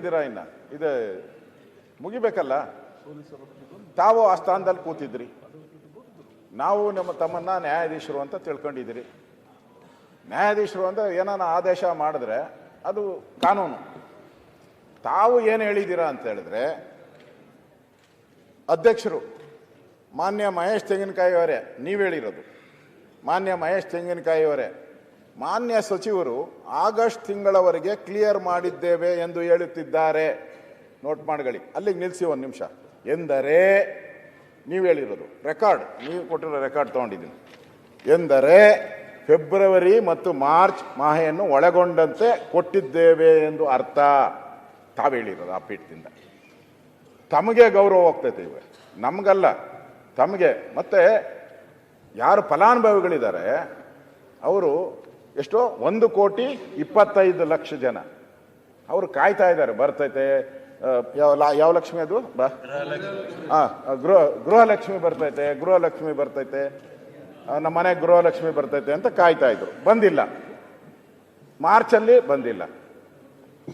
ಕೂತಿದ್ದೀರಾ ಇನ್ನ ಇದು ಮುಗಿಬೇಕಲ್ಲ. ತಾವು ಆ ಸ್ಥಾನದಲ್ಲಿ ಕೂತಿದ್ರಿ, ನಾವು ನಮ್ಮ ತಮ್ಮನ್ನ ನ್ಯಾಯಾಧೀಶರು ಅಂತ ತಿಳ್ಕೊಂಡಿದ್ದೀರಿ. ನ್ಯಾಯಾಧೀಶರು ಅಂದ್ರೆ ಏನಾನ ಆದೇಶ ಮಾಡಿದ್ರೆ ಅದು ಕಾನೂನು. ತಾವು ಏನು ಹೇಳಿದ್ದೀರಾ ಅಂತ ಹೇಳಿದ್ರೆ, ಅಧ್ಯಕ್ಷರು ಮಾನ್ಯ ಮಹೇಶ್ ತೆಂಗಿನಕಾಯಿ ಅವರೇ ನೀವು ಹೇಳಿರೋದು, ಮಾನ್ಯ ಮಹೇಶ್ ತೆಂಗಿನಕಾಯಿ ಅವರೇ, ಮಾನ್ಯ ಸಚಿವರು ಆಗಸ್ಟ್ ತಿಂಗಳವರೆಗೆ ಕ್ಲಿಯರ್ ಮಾಡಿದ್ದೇವೆ ಎಂದು ಹೇಳುತ್ತಿದ್ದಾರೆ. ನೋಟ್ ಮಾಡ್ಕೊಳ್ಳಿ, ಅಲ್ಲಿಗೆ ನಿಲ್ಲಿಸಿ ಒಂದು ನಿಮಿಷ. ಎಂದರೆ ನೀವು ಹೇಳಿರೋದು ರೆಕಾರ್ಡ್, ನೀವು ಕೊಟ್ಟಿರೋ ರೆಕಾರ್ಡ್ ತೊಗೊಂಡಿದ್ದೀನಿ. ಎಂದರೆ ಫೆಬ್ರವರಿ ಮತ್ತು ಮಾರ್ಚ್ ಮಾಹೆಯನ್ನು ಒಳಗೊಂಡಂತೆ ಕೊಟ್ಟಿದ್ದೇವೆ ಎಂದು ಅರ್ಥ. ತಾವು ಹೇಳಿರೋದು ಆ ಪೀಠದಿಂದ. ತಮಗೆ ಗೌರವ ಹೋಗ್ತೈತೆ ಇವೆ, ನಮಗಲ್ಲ, ತಮಗೆ. ಮತ್ತೆ ಯಾರು ಫಲಾನುಭವಿಗಳಿದ್ದಾರೆ ಅವರು ಎಷ್ಟೋ 1,25,00,000 ಜನ ಅವರು ಕಾಯ್ತಾ ಇದ್ದಾರೆ. ಬರ್ತೈತೆ ಯಾವ ಲಕ್ಷ್ಮಿ ಅದು ಗೃಹಲಕ್ಷ್ಮಿ ಬರ್ತೈತೆ, ಗೃಹಲಕ್ಷ್ಮಿ ಬರ್ತೈತೆ, ನಮ್ಮ ಮನೆ ಗೃಹಲಕ್ಷ್ಮಿ ಬರ್ತೈತೆ ಅಂತ ಕಾಯ್ತಾ ಇದ್ರು. ಬಂದಿಲ್ಲ, ಮಾರ್ಚಲ್ಲಿ ಬಂದಿಲ್ಲ.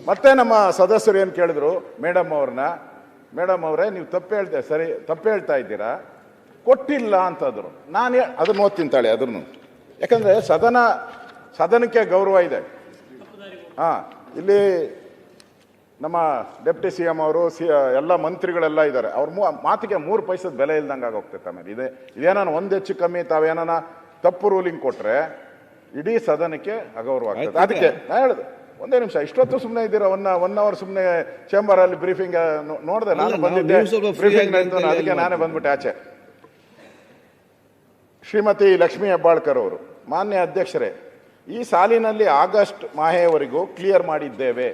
ಮತ್ತೆ ನಮ್ಮ ಸದಸ್ಯರು ಏನು ಕೇಳಿದ್ರು ಮೇಡಮ್ ಅವ್ರನ್ನ, ಮೇಡಮ್ ಅವರೇ ನೀವು ತಪ್ಪು ಹೇಳ್ತಾ ಇದ್ದೀರಾ, ಕೊಟ್ಟಿಲ್ಲ ಅಂತಂದ್ರು. ನಾನು ಅದನ್ನು ಓದ್ತೀನಿ ತಾಳೆ, ಅದನ್ನು ಯಾಕಂದ್ರೆ ಸದನಕ್ಕೆ ಗೌರವ ಇದೆ. ಇಲ್ಲಿ ನಮ್ಮ ಡೆಪ್ಟಿ ಸಿ ಎಂ ಅವರು ಎಲ್ಲ ಮಂತ್ರಿಗಳೆಲ್ಲ ಇದ್ದಾರೆ. ಅವ್ರ ಮಾತಿಗೆ 3 ಪೈಸದ ಬೆಲೆ ಇಲ್ದಂಗೆ ಆಗೋಗ್ತೈತೆ. ಆಮೇಲೆ ಇದೇನಾನ ಒಂದು ಹೆಚ್ಚು ಕಮ್ಮಿ ತಾವೇನಾನ ತಪ್ಪು ರೂಲಿಂಗ್ ಕೊಟ್ರೆ ಇಡೀ ಸದನಕ್ಕೆ ಅಗೌರವ ಆಗ್ತದೆ. ಅದಕ್ಕೆ ನಾ ಹೇಳಿದೆ, ಒಂದೇ ನಿಮಿಷ, ಇಷ್ಟೊತ್ತು ಸುಮ್ಮನೆ ಇದ್ದೀರಾ, ಒನ್ ಅವರ್ ಸುಮ್ಮನೆ ಚೇಂಬರ್ ಅಲ್ಲಿ ಬ್ರೀಫಿಂಗ್ ನೋಡಿದೆ. ನಾನು ಬಂದಿದ್ದೆ ಬ್ರೀಫಿಂಗ್, ಅದಕ್ಕೆ ನಾನೇ ಬಂದ್ಬಿಟ್ಟೆ ಆಚೆ. ಶ್ರೀಮತಿ ಲಕ್ಷ್ಮೀ ಹೆಬ್ಬಾಳ್ಕರ್ ಅವರು, ಮಾನ್ಯ ಅಧ್ಯಕ್ಷರೇ, ಈ ಸಾಲಿನಲ್ಲಿ ಆಗಸ್ಟ್ ಮಾಹೆಯವರೆಗೂ ಕ್ಲಿಯರ್ ಮಾಡಿದ್ದೇವೆ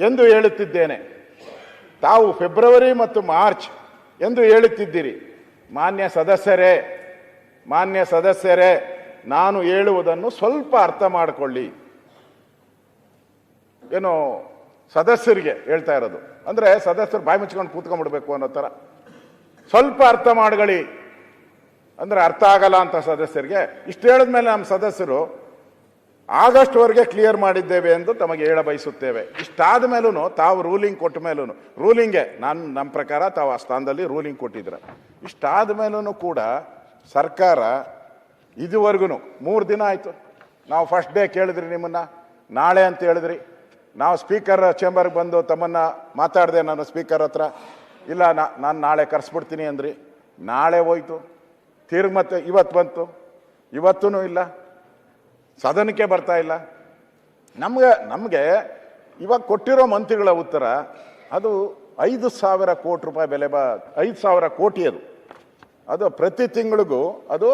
ಎಂದು ಹೇಳುತ್ತಿದ್ದೇನೆ. ತಾವು ಫೆಬ್ರವರಿ ಮತ್ತು ಮಾರ್ಚ್ ಎಂದು ಹೇಳುತ್ತಿದ್ದೀರಿ. ಮಾನ್ಯ ಸದಸ್ಯರೇ, ನಾನು ಹೇಳುವುದನ್ನು ಸ್ವಲ್ಪ ಅರ್ಥ ಮಾಡಿಕೊಳ್ಳಿ. ಏನು ಸದಸ್ಯರಿಗೆ ಹೇಳ್ತಾ ಇರೋದು ಅಂದ್ರೆ, ಸದಸ್ಯರು ಬಾಯಿ ಮುಚ್ಕೊಂಡು ಕೂತ್ಕೊಂಡ್ಬಿಡ್ಬೇಕು ಅನ್ನೋ ಥರ. ಸ್ವಲ್ಪ ಅರ್ಥ ಮಾಡ್ಕೊಳ್ಳಿ ಅಂದ್ರೆ ಅರ್ಥ ಆಗಲ್ಲ ಅಂತ ಸದಸ್ಯರಿಗೆ. ಇಷ್ಟು ಹೇಳಿದ್ಮೇಲೆ ನಮ್ಮ ಸದಸ್ಯರು ಆಗಸ್ಟ್ ವರೆಗೆ ಕ್ಲಿಯರ್ ಮಾಡಿದ್ದೇವೆ ಎಂದು ತಮಗೆ ಹೇಳ ಬಯಸುತ್ತೇವೆ. ಇಷ್ಟಾದ ಮೇಲೂ ತಾವು ರೂಲಿಂಗ್ ಕೊಟ್ಟ ಮೇಲೂ, ರೂಲಿಂಗ್ಗೆ ನಮ್ಮ ಪ್ರಕಾರ ತಾವು ಆ ಸ್ಥಾನದಲ್ಲಿ ರೂಲಿಂಗ್ ಕೊಟ್ಟಿದ್ರ. ಇಷ್ಟಾದ ಮೇಲೂ ಕೂಡ ಸರ್ಕಾರ ಇದುವರೆಗೂ 3 ದಿನ ಆಯಿತು. ನಾವು ಫಸ್ಟ್ ಡೇ ಕೇಳಿದ್ರಿ ನಿಮ್ಮನ್ನ, ನಾಳೆ ಅಂತ ಹೇಳಿದ್ರಿ. ನಾವು ಸ್ಪೀಕರ್ ಚೇಂಬರ್ಗೆ ಬಂದು ತಮ್ಮನ್ನ ಮಾತಾಡಿದೆ ನಾನು ಸ್ಪೀಕರ್ ಹತ್ರ. ಇಲ್ಲ ನಾನು ನಾಳೆ ಕರೆಸ್ಬಿಡ್ತೀನಿ ಅಂದ್ರಿ. ನಾಳೆ ಹೋಯ್ತು, ಮತ್ತೆ ಇವತ್ತು ಬಂತು, ಇವತ್ತೂ ಇಲ್ಲ, ಸದನಕ್ಕೆ ಬರ್ತಾ ಇಲ್ಲ. ನಮಗೆ ಇವಾಗ ಕೊಟ್ಟಿರೋ ಮಂತ್ರಿಗಳ ಉತ್ತರ ಅದು 5,000 ಕೋಟಿ ರೂಪಾಯಿ ಬೆಲೆ 5,000 ಕೋಟಿ ಅದು ಪ್ರತಿ ತಿಂಗಳಿಗೂ ಅದು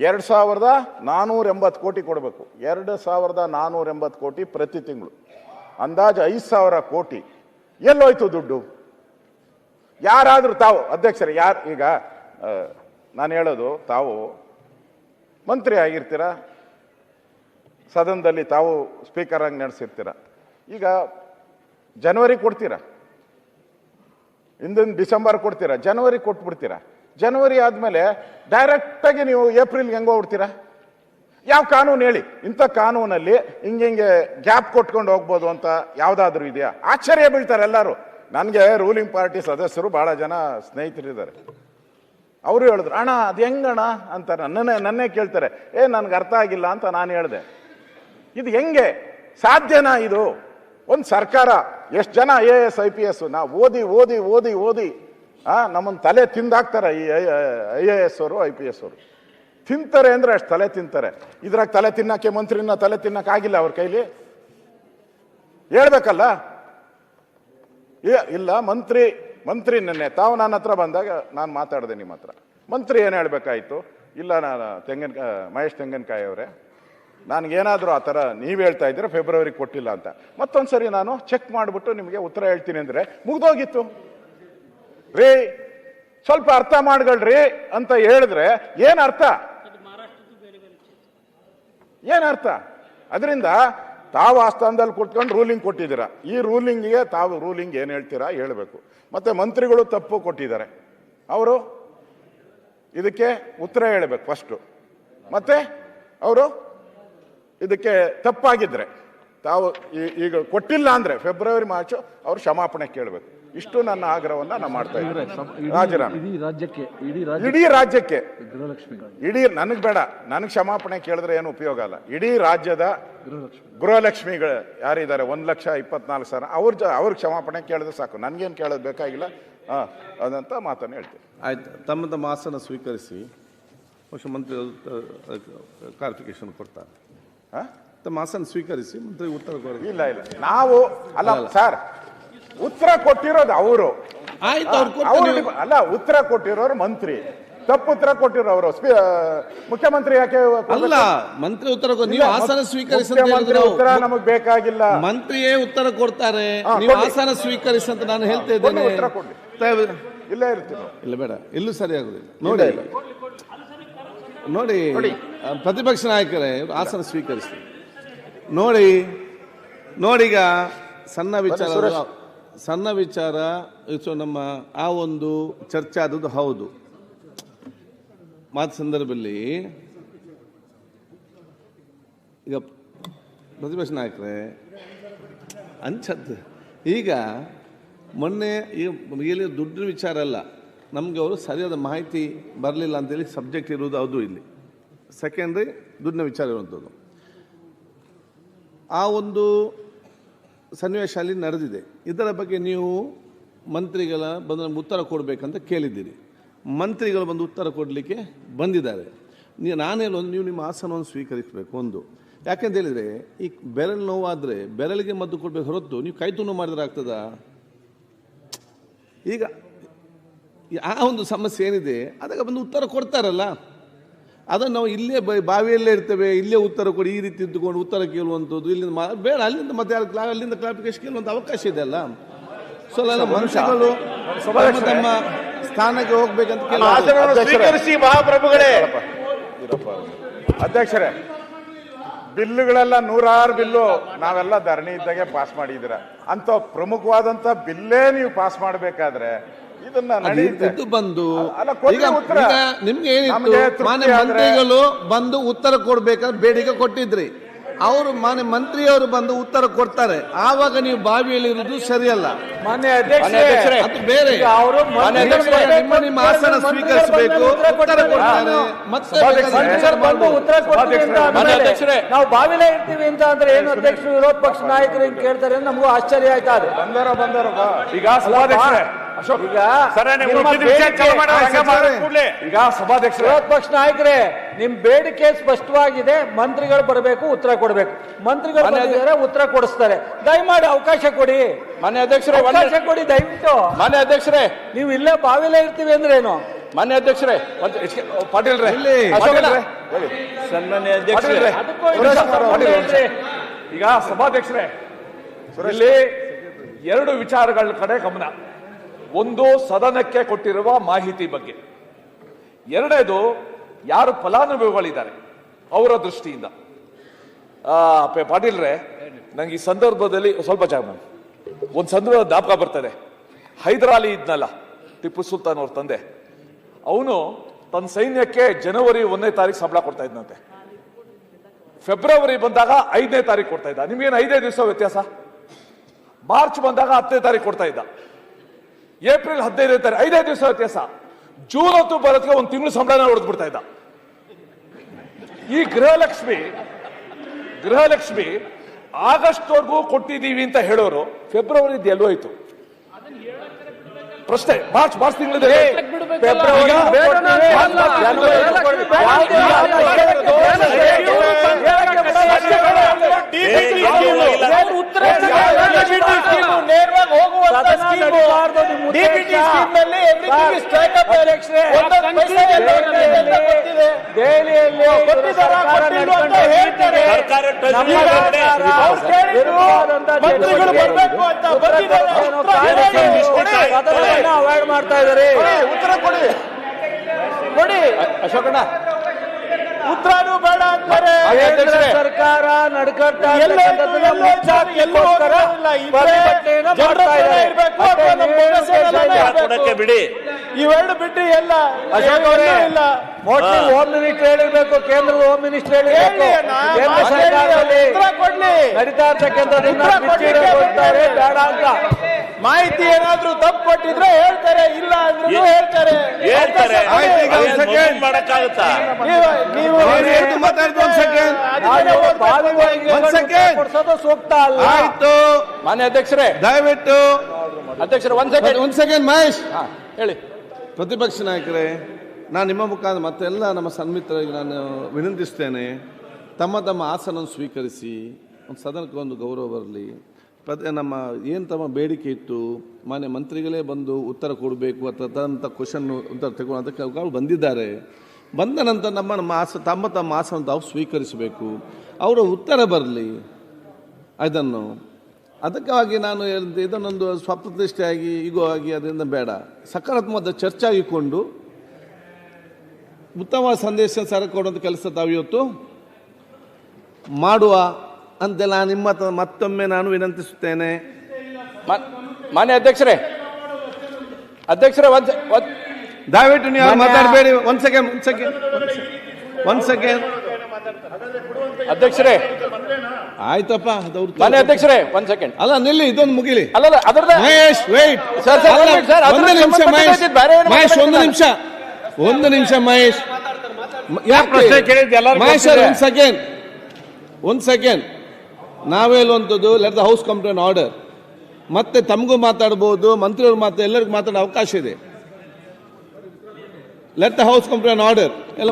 2,480 ಕೋಟಿ ಕೊಡಬೇಕು. 2,480 ಕೋಟಿ ಪ್ರತಿ ತಿಂಗಳು, ಅಂದಾಜು 5,000 ಕೋಟಿ. ಎಲ್ಲೋಯ್ತು ದುಡ್ಡು? ಯಾರಾದರೂ ತಾವು ಅಧ್ಯಕ್ಷರೇ, ಈಗ ನಾನು ಹೇಳೋದು, ತಾವು ಮಂತ್ರಿ ಆಗಿರ್ತೀರ, ಸದನದಲ್ಲಿ ತಾವು ಸ್ಪೀಕರ್ ಆಗಿ ನಡೆಸಿರ್ತೀರ. ಈಗ ಜನವರಿ ಕೊಡ್ತೀರಾ, ಹಿಂದಿನ ಡಿಸೆಂಬರ್ ಕೊಡ್ತೀರಾ, ಜನವರಿ ಕೊಟ್ಬಿಡ್ತೀರಾ. ಜನವರಿ ಆದಮೇಲೆ ಡೈರೆಕ್ಟಾಗಿ ನೀವು ಏಪ್ರಿಲ್ಗೆ ಹೆಂಗೆ ಹೋಗ್ಬಿಡ್ತೀರಾ? ಯಾವ ಕಾನೂನು ಹೇಳಿ? ಇಂಥ ಕಾನೂನಲ್ಲಿ ಹಿಂಗೆ ಗ್ಯಾಪ್ ಕೊಟ್ಕೊಂಡು ಹೋಗ್ಬೋದು ಅಂತ ಯಾವುದಾದ್ರೂ ಇದೆಯಾ? ಆಶ್ಚರ್ಯ ಬೀಳ್ತಾರೆ ಎಲ್ಲರೂ. ನನಗೆ ರೂಲಿಂಗ್ ಪಾರ್ಟಿ ಸದಸ್ಯರು ಭಾಳ ಜನ ಸ್ನೇಹಿತರಿದ್ದಾರೆ. ಅವರು ಹೇಳಿದ್ರು, ಅಣ್ಣ ಅದು ಹೆಂಗಣ್ಣ ಅಂತ ನನ್ನೇ ಕೇಳ್ತಾರೆ. ನನಗೆ ಅರ್ಥ ಆಗಿಲ್ಲ ಅಂತ ನಾನು ಹೇಳಿದೆ. ಇದು ಹೆಂಗೆ ಸಾಧ್ಯನಾ? ಇದು ಒಂದು ಸರ್ಕಾರ, ಎಷ್ಟು ಜನ IAS IPS ನಾವು ಓದಿ ನಮ್ಮನ್ನು ತಲೆ ತಿಂದಾಕ್ತಾರೆ. ಈ IAS ಅವರು IPS ಅವರು ತಿಂತಾರೆ ಅಂದ್ರೆ ಅಷ್ಟು ತಲೆ ತಿಂತಾರೆ. ಇದ್ರಾಗ ತಲೆ ತಿನ್ನಕ್ಕೆ ಮಂತ್ರಿನ ತಲೆ ತಿನ್ನಕ್ಕಾಗಿಲ್ಲ ಅವ್ರ ಕೈಲಿ. ಹೇಳ್ಬೇಕಲ್ಲ. ಇಲ್ಲ, ಮಂತ್ರಿ ನೆನ್ನೆ ತಾವು ನನ್ನ ಹತ್ರ ಬಂದಾಗ ನಾನು ಮಾತಾಡಿದೆ ನಿಮ್ಮ ಹತ್ರ. ಮಂತ್ರಿ ಏನು ಹೇಳ್ಬೇಕಾಯ್ತು? ಇಲ್ಲ, ನಾನು ಮಹೇಶ್ ತೆಂಗಿನಕಾಯಿ ಅವರೇ, ನನಗೇನಾದರೂ ಆ ಥರ ನೀವು ಹೇಳ್ತಾ ಇದ್ದೀರ ಫೆಬ್ರವರಿ ಕೊಟ್ಟಿಲ್ಲ ಅಂತ, ಮತ್ತೊಂದು ಸರಿ ನಾನು ಚೆಕ್ ಮಾಡಿಬಿಟ್ಟು ನಿಮಗೆ ಉತ್ತರ ಹೇಳ್ತೀನಿ ಅಂದರೆ ಮುಗ್ದೋಗಿತ್ತು ರೀ. ಸ್ವಲ್ಪ ಅರ್ಥ ಮಾಡ್ಕೊಳ್ರಿ ಅಂತ ಹೇಳಿದ್ರೆ ಏನರ್ಥ? ಅದರಿಂದ ತಾವು ಆ ಸ್ಥಾನದಲ್ಲಿ ಕೂತ್ಕೊಂಡು ರೂಲಿಂಗ್ ಕೊಟ್ಟಿದ್ದೀರಾ. ಈ ರೂಲಿಂಗಿಗೆ ತಾವು ರೂಲಿಂಗ್ ಏನು ಹೇಳ್ತೀರಾ ಹೇಳಬೇಕು. ಮತ್ತೆ ಮಂತ್ರಿಗಳು ತಪ್ಪು ಕೊಟ್ಟಿದ್ದಾರೆ, ಅವರು ಇದಕ್ಕೆ ಉತ್ತರ ಹೇಳಬೇಕು ಫಸ್ಟು. ಮತ್ತೆ ಅವರು ಇದಕ್ಕೆ ತಪ್ಪಾಗಿದ್ರೆ ತಾವು ಈಗ ಕೊಟ್ಟಿಲ್ಲ ಅಂದರೆ ಫೆಬ್ರವರಿ ಮಾರ್ಚ್ ಅವರು ಕ್ಷಮಾಪಣೆ ಕೇಳಬೇಕು. ಇಷ್ಟು ನನ್ನ ಆಗ್ರಹವನ್ನು ನಾನು ಮಾಡ್ತಾ ಇದ್ದೀನಿ. ರಾಜೀನಾಮೆ ಇಡೀ ರಾಜ್ಯಕ್ಕೆ ಇಡೀ ನನಗೆ ಬೇಡ, ನನಗೆ ಕ್ಷಮಾಪಣೆ ಕೇಳಿದ್ರೆ ಏನು ಉಪಯೋಗ ಅಲ್ಲ. ಇಡೀ ರಾಜ್ಯದ ಗೃಹಲಕ್ಷ್ಮಿಗಳು ಯಾರಿದ್ದಾರೆ 1,24,000 ಅವ್ರಿಗೆ ಕ್ಷಮಾಪಣೆ ಕೇಳಿದ್ರೆ ಸಾಕು, ನನಗೇನು ಕೇಳೋದು ಬೇಕಾಗಿಲ್ಲ ಅದಂತ ಮಾತನ್ನು ಹೇಳ್ತೀನಿ. ಆಯ್ತು, ತಮ್ಮ ಆಸನ ಸ್ವೀಕರಿಸಿ ಮುಖ್ಯಮಂತ್ರಿ ಕ್ಲಾರಿಫಿಕೇಶನ್ ಕೊಡ್ತಾರೆ. ತಮ್ಮ ಆಸನ ಸ್ವೀಕರಿಸಿ ಮಂತ್ರಿ ಉತ್ತರ ಕೊಡೋದು. ಇಲ್ಲ ನಾವು ಅಲ್ಲ ಸರ್, ಉತ್ತರ ಕೊಟ್ಟಿರೋದು ಅವರು. ಅಲ್ಲ, ಉತ್ತರ ಕೊಟ್ಟಿರೋರು ಮಂತ್ರಿ, ತಪ್ಪು ಉತ್ತರ ಕೊಟ್ಟಿರೋರು ಮುಖ್ಯಮಂತ್ರಿ. ಯಾಕೆ ಅಲ್ಲ, ಮಂತ್ರಿ ಉತ್ತರ ನೀವು ಆಸನ ಸ್ವೀಕರಿಸಿ ಉತ್ತರ ನಮಗೆ ಬೇಕಾಗಿಲ್ಲ, ಮಂತ್ರಿಯೇ ಉತ್ತರ ಕೊಡ್ತಾರೆ. ನೀವು ಆಸನ ಸ್ವೀಕರಿಸಿ ಅಂತ ನಾನು ಹೇಳ್ತಾ ಇದ್ದೇನೆ. ಉತ್ತರ ಕೊಡಿ, ಇಲ್ಲೇ ಇರ್ತೀನಿ. ಇಲ್ಲ ಬೇಡ, ಎಲ್ಲೂ ಸರಿ ಆಗುದಿಲ್ಲ. ನೋಡಿ ಪ್ರತಿಪಕ್ಷ ನಾಯಕರೇ ಆಸನ ಸ್ವೀಕರಿಸಿ. ನೋಡೀಗ ಸಣ್ಣ ವಿಚಾರ ನಮ್ಮ ಆ ಒಂದು ಚರ್ಚೆ ಆದದ್ದು ಹೌದು. ಮಾತು ಸಂದರ್ಭದಲ್ಲಿ ಈಗ ಪ್ರತಿಪಕ್ಷ ನಾಯಕರೇ ಅಂಚದ್ದು ಈಗ ಮೊನ್ನೆ ಇಲ್ಲಿ ದುಡ್ಡಿನ ವಿಚಾರ ಅಲ್ಲ, ನಮಗೆ ಅವರು ಸರಿಯಾದ ಮಾಹಿತಿ ಬರಲಿಲ್ಲ ಅಂತೇಳಿ ಸಬ್ಜೆಕ್ಟ್ ಇರುವುದು ಅದು. ಇಲ್ಲಿ ಸೆಕೆಂಡ್ರಿ ದುಡ್ಡಿನ ವಿಚಾರ ಇರುವಂಥದ್ದು. ಆ ಒಂದು ಸನ್ನಿವೇಶ ಅಲ್ಲಿ ನಡೆದಿದೆ. ಇದರ ಬಗ್ಗೆ ನೀವು ಮಂತ್ರಿಗಳ ಬಂದು ನಮ್ಗೆ ಉತ್ತರ ಕೊಡಬೇಕಂತ ಕೇಳಿದ್ದೀರಿ. ಮಂತ್ರಿಗಳು ಬಂದು ಉತ್ತರ ಕೊಡಲಿಕ್ಕೆ ಬಂದಿದ್ದಾರೆ. ನಾನು ಹೇಳೋದು, ನೀವು ನಿಮ್ಮ ಆಸನವನ್ನು ಸ್ವೀಕರಿಸಬೇಕು. ಒಂದು ಯಾಕೆಂತ ಹೇಳಿದರೆ, ಈ ಬೆರಳು ನೋವಾದರೆ ಬೆರಳಿಗೆ ಮದ್ದು ಕೊಡಬೇಕು ಹೊರತು ನೀವು ಕೈ ತುಂಡು ಮಾಡಿದ್ರೆ ಆಗ್ತದಾ? ಈಗ ಆ ಒಂದು ಸಮಸ್ಯೆ ಏನಿದೆ ಅದಕ್ಕೆ ಬಂದು ಉತ್ತರ ಕೊಡ್ತಾರಲ್ಲ, ಅದನ್ನು ನಾವು ಇಲ್ಲೇ ಬಾವಿಯಲ್ಲೇ ಇರ್ತೇವೆ, ಇಲ್ಲೇ ಉತ್ತರ ಕೊಡಿ ಈ ರೀತಿ ಇದ್ದುಕೊಂಡು ಉತ್ತರ ಕೇಳುವಂಥದ್ದು ಇಲ್ಲಿಂದ ಬೇಡ, ಅಲ್ಲಿಂದ ಮತ್ತೆ ಅಲ್ಲಿಂದ ಕ್ಲಾರಿಫಿಕೇಶನ್ ಕೇಳುವಂಥ ಅವಕಾಶ ಇದೆ ಅಲ್ಲ. ಸೊ ಎಲ್ಲ ಮನುಷ್ಯಗಳು ತಮ್ಮ ಸ್ಥಾನಕ್ಕೆ ಹೋಗ್ಬೇಕಂತ ಮಹಾಪ್ರಭುಗಳೇ. ಅಧ್ಯಕ್ಷರೇ, ಬಿಲ್ಲುಗಳೆಲ್ಲ 106 ಬಿಲ್ಲು ನಾವೆಲ್ಲ ಧರಣಿ ಇದ್ದಾಗೆ ಪಾಸ್ ಮಾಡಿದ್ದೀರ ಅಂತ ಪ್ರಮುಖವಾದಂತ ಬಿಲ್ಲೇ ನೀವು ಪಾಸ್ ಮಾಡಬೇಕಾದ್ರೆ ಇದನ್ನ ಬಂದು ನಿಮ್ಗೆ ಏನಿತ್ತು, ಮಾನ್ಯ ಮಂತ್ರಿಗಳು ಬಂದು ಉತ್ತರ ಕೊಡ್ಬೇಕಂದ್ರೆ ಬೇಡಿಕೆ ಕೊಟ್ಟಿದ್ರಿ. ಅವರು ಮಾನ್ಯ ಮಂತ್ರಿಯವರು ಬಂದು ಉತ್ತರ ಕೊಡ್ತಾರೆ, ಆವಾಗ ನೀವು ಬಾವಿಯಲ್ಲಿ ಇರುವುದು ಸರಿಯಲ್ಲ. ಮಾನ್ಯ ಅಧ್ಯಕ್ಷರೇ, ಅದು ಬೇರೆ. ನಿಮ್ಮ ಆಸನ ಸ್ವೀಕರಿಸಬೇಕು, ಉತ್ತರ ಕೊಡ್ತಾರೆ. ಮತ್ತೆ ನಾವು ಬಾವಿಲೇ ಇರ್ತೀವಿ ಅಂತ ಅಂದ್ರೆ ಏನು ಅಧ್ಯಕ್ಷರು ವಿರೋಧ ಪಕ್ಷ ನಾಯಕರು ಕೇಳ್ತಾರೆ, ನಮಗೂ ಆಶ್ಚರ್ಯ ಆಯ್ತಾ. ಬಂದರ ಈಗ ಈಗ ಸಭಾಧ್ಯಕ್ಷ ವಿರೋಧ ಪಕ್ಷ ನಾಯಕರೇ, ನಿಮ್ ಬೇಡಿಕೆ ಸ್ಪಷ್ಟವಾಗಿದೆ. ಮಂತ್ರಿಗಳು ಬರಬೇಕು, ಉತ್ತರ ಕೊಡಬೇಕು. ಮಂತ್ರಿಗಳು ಬಂದಿದ್ದಾರೆ, ಉತ್ತರ ಕೊಡಿಸ್ತಾರೆ. ದಯಮಾಡಿ ಅವಕಾಶ ಕೊಡಿ. ಮಾನ್ಯ ಅಧ್ಯಕ್ಷರೇ, ಅವಕಾಶ ಕೊಡಿ ದಯವಿಟ್ಟು. ಮಾನ್ಯ ಅಧ್ಯಕ್ಷರೇ, ನೀವು ಇಲ್ಲೇ ಬಾವಿಲೇ ಇರ್ತೀವಿ ಅಂದ್ರೆ ಏನು? ಮಾನ್ಯ ಅಧ್ಯಕ್ಷರೇ, ಪಾಟೀಲ್ ಸನ್ಮಾನ್ಯ ಅಧ್ಯಕ್ಷರೇ, ಈಗ ಸಭಾಧ್ಯಕ್ಷರೇ, ಇಲ್ಲಿ 2 ವಿಚಾರಗಳ ಕಡೆ ಗಮನ. ಒಂದು, ಸದನಕ್ಕೆ ಕೊಟ್ಟಿರುವ ಮಾಹಿತಿ ಬಗ್ಗೆ. ಎರಡನೇದು, ಯಾರು ಫಲಾನುಭವಿಗಳಿದ್ದಾರೆ ಅವರ ದೃಷ್ಟಿಯಿಂದ. ಪಾಟೀಲ್ರೆ, ನಂಗೆ ಈ ಸಂದರ್ಭದಲ್ಲಿ ಸ್ವಲ್ಪ ಒಂದು ಸಂದರ್ಭ ಜ್ಞಾಪಕ ಬರ್ತದೆ. ಹೈದರಾಲಿ ಇದ್ನಲ್ಲ, ಟಿಪ್ಪು ಸುಲ್ತಾನ್ ಅವ್ರ ತಂದೆ, ಅವನು ತನ್ನ ಸೈನ್ಯಕ್ಕೆ ಜನವರಿ 1ನೇ ತಾರೀಕು ಸಂಬಳ ಕೊಡ್ತಾ ಇದ್ದಂತೆ. ಫೆಬ್ರವರಿ ಬಂದಾಗ 5ನೇ ತಾರೀಕು ಕೊಡ್ತಾ ಇದ್ದ. ನಿಮ್ಗೇನು 5 ದಿವಸ ವ್ಯತ್ಯಾಸ? ಮಾರ್ಚ್ ಬಂದಾಗ 10ನೇ ತಾರೀಕು ಕೊಡ್ತಾ ಇದ್ದ. ಏಪ್ರಿಲ್ 15ನೇ ತಾರೀಕು 5 ದಿವಸ ವ್ಯತ್ಯಾಸ. ಜೂನ್ 10 ಬರೋದಕ್ಕೆ 1 ತಿಂಗಳು ಸಂಬಳನ ಹೊಡೆದು ಬಿಡ್ತಾ ಇದ್ದ. ಈ ಗೃಹಲಕ್ಷ್ಮಿ ಆಗಸ್ಟ್ ವರೆಗೂ ಕೊಟ್ಟಿದ್ದೀವಿ ಅಂತ ಹೇಳೋರು ಫೆಬ್ರವರಿ ಎಲ್ಲೋಯ್ತು? ಪ್ರಶ್ನೆ. ಮಾರ್ಚ್ ತಿಂಗಳಿದೆ. ಅವಾಯ್ಡ್ ಮಾಡ್ತಾ ಇದ್ದಾರೆ. ಉತ್ತರ ಕೊಡಿ ಅಶೋಕಣ್ಣ. ಉತ್ತರನೂ ಬೇಡ ಅಂತಾರೆ. ಸರ್ಕಾರ ನಡ್ಕಟ್ಟ ಬಿಡಿ. ಇವೆರಡು ಬಿಟ್ಟು ಎಲ್ಲ ಅಶೋಕ್ ಅವರೇ, ಇಲ್ಲ. ಮೋಸ್ಟ್ಲಿ ಹೋಮ್ ಮಿನಿಸ್ಟರ್ ಹೇಳಿರ್ಬೇಕು, ಕೇಂದ್ರದ ಹೋಮ್ ಮಿನಿಸ್ಟರ್ ಹೇಳಿರ್ಬೇಕು. ಹೇಳಿ ಅಣ್ಣ, ಕೇಂದ್ರ ಮಾತು ಸರ್ಕಾರದಲ್ಲಿ ಹೇಳಿ, ಉತ್ತರ ಕೊಡ್ಲಿ. ನಡೀತಾ ಇರ್ತಕ್ಕಂಥದ್ದನ್ನ ಉತ್ತರ ಬಿಚ್ಚಿಡ ಕೊಡ್ಲಿಕ್ಕೆ ಕೊಡ್ತಾರೆ, ಬೇಡ ಅಂತ. ಮಾಹಿತಿ ಏನಾದ್ರೂ ತಪ್ಪು ಕೊಟ್ಟಿದ್ರೆ ಹೇಳ್ತಾರೆ, ಇಲ್ಲ ಅಂದ್ರೂ ಹೇಳ್ತಾರೆ. ಹೇಳ್ತಾರೆ. ಆಯ್ತು, ಈಗ ಒಂದು ಸೆಕೆಂಡ್ ಮಾಡಕ್ಕಾಗುತ್ತಾ? ನೀವು ಎಷ್ಟು ಮಾತಾಡ್ತು? ಒಂದು ಸೆಕೆಂಡ್. ನಾವು ಬಾಲಿವುಡ್ಗೆ ಒಂದ್ ಸೆಕೆಂಡ್. ಕೊಡ್ಸೋದು ಸೂಕ್ತ ಅಲ್ಲ. ಆಯ್ತು, ಮಾನ್ಯ ಅಧ್ಯಕ್ಷರೇ, ದಯವಿಟ್ಟು ಅಧ್ಯಕ್ಷರೇ ಒಂದ್ ಸೆಕೆಂಡ್ ಮಹೇಶ್. ಹೇಳಿ. ಪ್ರತಿಪಕ್ಷ ನಾಯಕರೇ, ನಾನು ನಿಮ್ಮ ಮುಖಾಂತರ ಮತ್ತೆಲ್ಲ ನಮ್ಮ ಸನ್ಮಿತ್ರರಿಗೆ ನಾನು ವಿನಂತಿಸ್ತೇನೆ, ತಮ್ಮ ತಮ್ಮ ಆಸನವನ್ನು ಸ್ವೀಕರಿಸಿ ಒಂದು ಸದನಕ್ಕೆ ಒಂದು ಗೌರವ ಬರಲಿ. ನಮ್ಮ ಏನು ತಮ್ಮ ಬೇಡಿಕೆ ಇತ್ತು, ಮಾನ್ಯ ಮಂತ್ರಿಗಳೇ ಬಂದು ಉತ್ತರ ಕೊಡಬೇಕು ಅಥವಾ ತದಂಥ ಕ್ವಶನ್ ಉತ್ತರ ತಗೊಂಡು ಅದಕ್ಕೆ ಅವರು ಬಂದಿದ್ದಾರೆ. ಬಂದ ನಂತರ ತಮ್ಮ ತಮ್ಮ ಆಸನ ತಾವು ಸ್ವೀಕರಿಸಬೇಕು, ಅವರ ಉತ್ತರ ಬರಲಿ. ಅದನ್ನು ಅದಕ್ಕಾಗಿ ನಾನು ಇದನ್ನೊಂದು ಸ್ವಪ್ರತಿಷ್ಠೆಯಾಗಿ ಈಗೋ ಆಗಿ ಅದರಿಂದ ಬೇಡ, ಸಕಾರಾತ್ಮಕ ಚರ್ಚೆ ಆಗಿಕೊಂಡು ಉತ್ತಮ ಸಂದೇಶ ಸರ ಕೊಡುವಂಥ ಕೆಲಸ ತಾವು ಇವತ್ತು ಮಾಡುವ ಅಂತೆಲ್ಲ ನಿಮ್ಮ ಮತ್ತೊಮ್ಮೆ ನಾನು ವಿನಂತಿಸುತ್ತೇನೆ. ಮಾನ್ಯ ಅಧ್ಯಕ್ಷರೇ, ದಯವಿಟ್ಟು ನೀವು ಮಾತಾಡಬೇಡಿ. ಒಂದ್ ಸೆಕೆಂಡ್ ಅಧ್ಯಕ್ಷರೇ, ಆಯ್ತಪ್ಪ. ಮಾನ್ಯ ಅಧ್ಯಕ್ಷರೇ, ಒಂದ್ ಸೆಕೆಂಡ್. ಅಲ್ಲ ನಿಲ್ಲಿ, ಇದೊಂದು ಮುಗಿಲಿ. ಅಲ್ಲ ಅದ್ರದ್ದು ಮಹೇಶ್ ವೆಯ್ಟ್. ಒಂದು ನಿಮಿಷ ಮಹೇಶ್, ಒಂದು ನಿಮಿಷ ಮಹೇಶ್. ಮಹೇಶ್ ಒಂದ್ ಸೆಕೆಂಡ್. ನಾವೇ ಹೇಳುವಂಥದ್ದು let the house come to in order. ಮತ್ತೆ ತಮಗೂ ಮಾತಾಡ್ಬೋದು, ಮಂತ್ರಿಯವ್ರು ಎಲ್ಲರಿಗೂ ಮಾತಾಡೋ ಅವಕಾಶ ಇದೆ. Let the house come to in order. ಎಲ್ಲ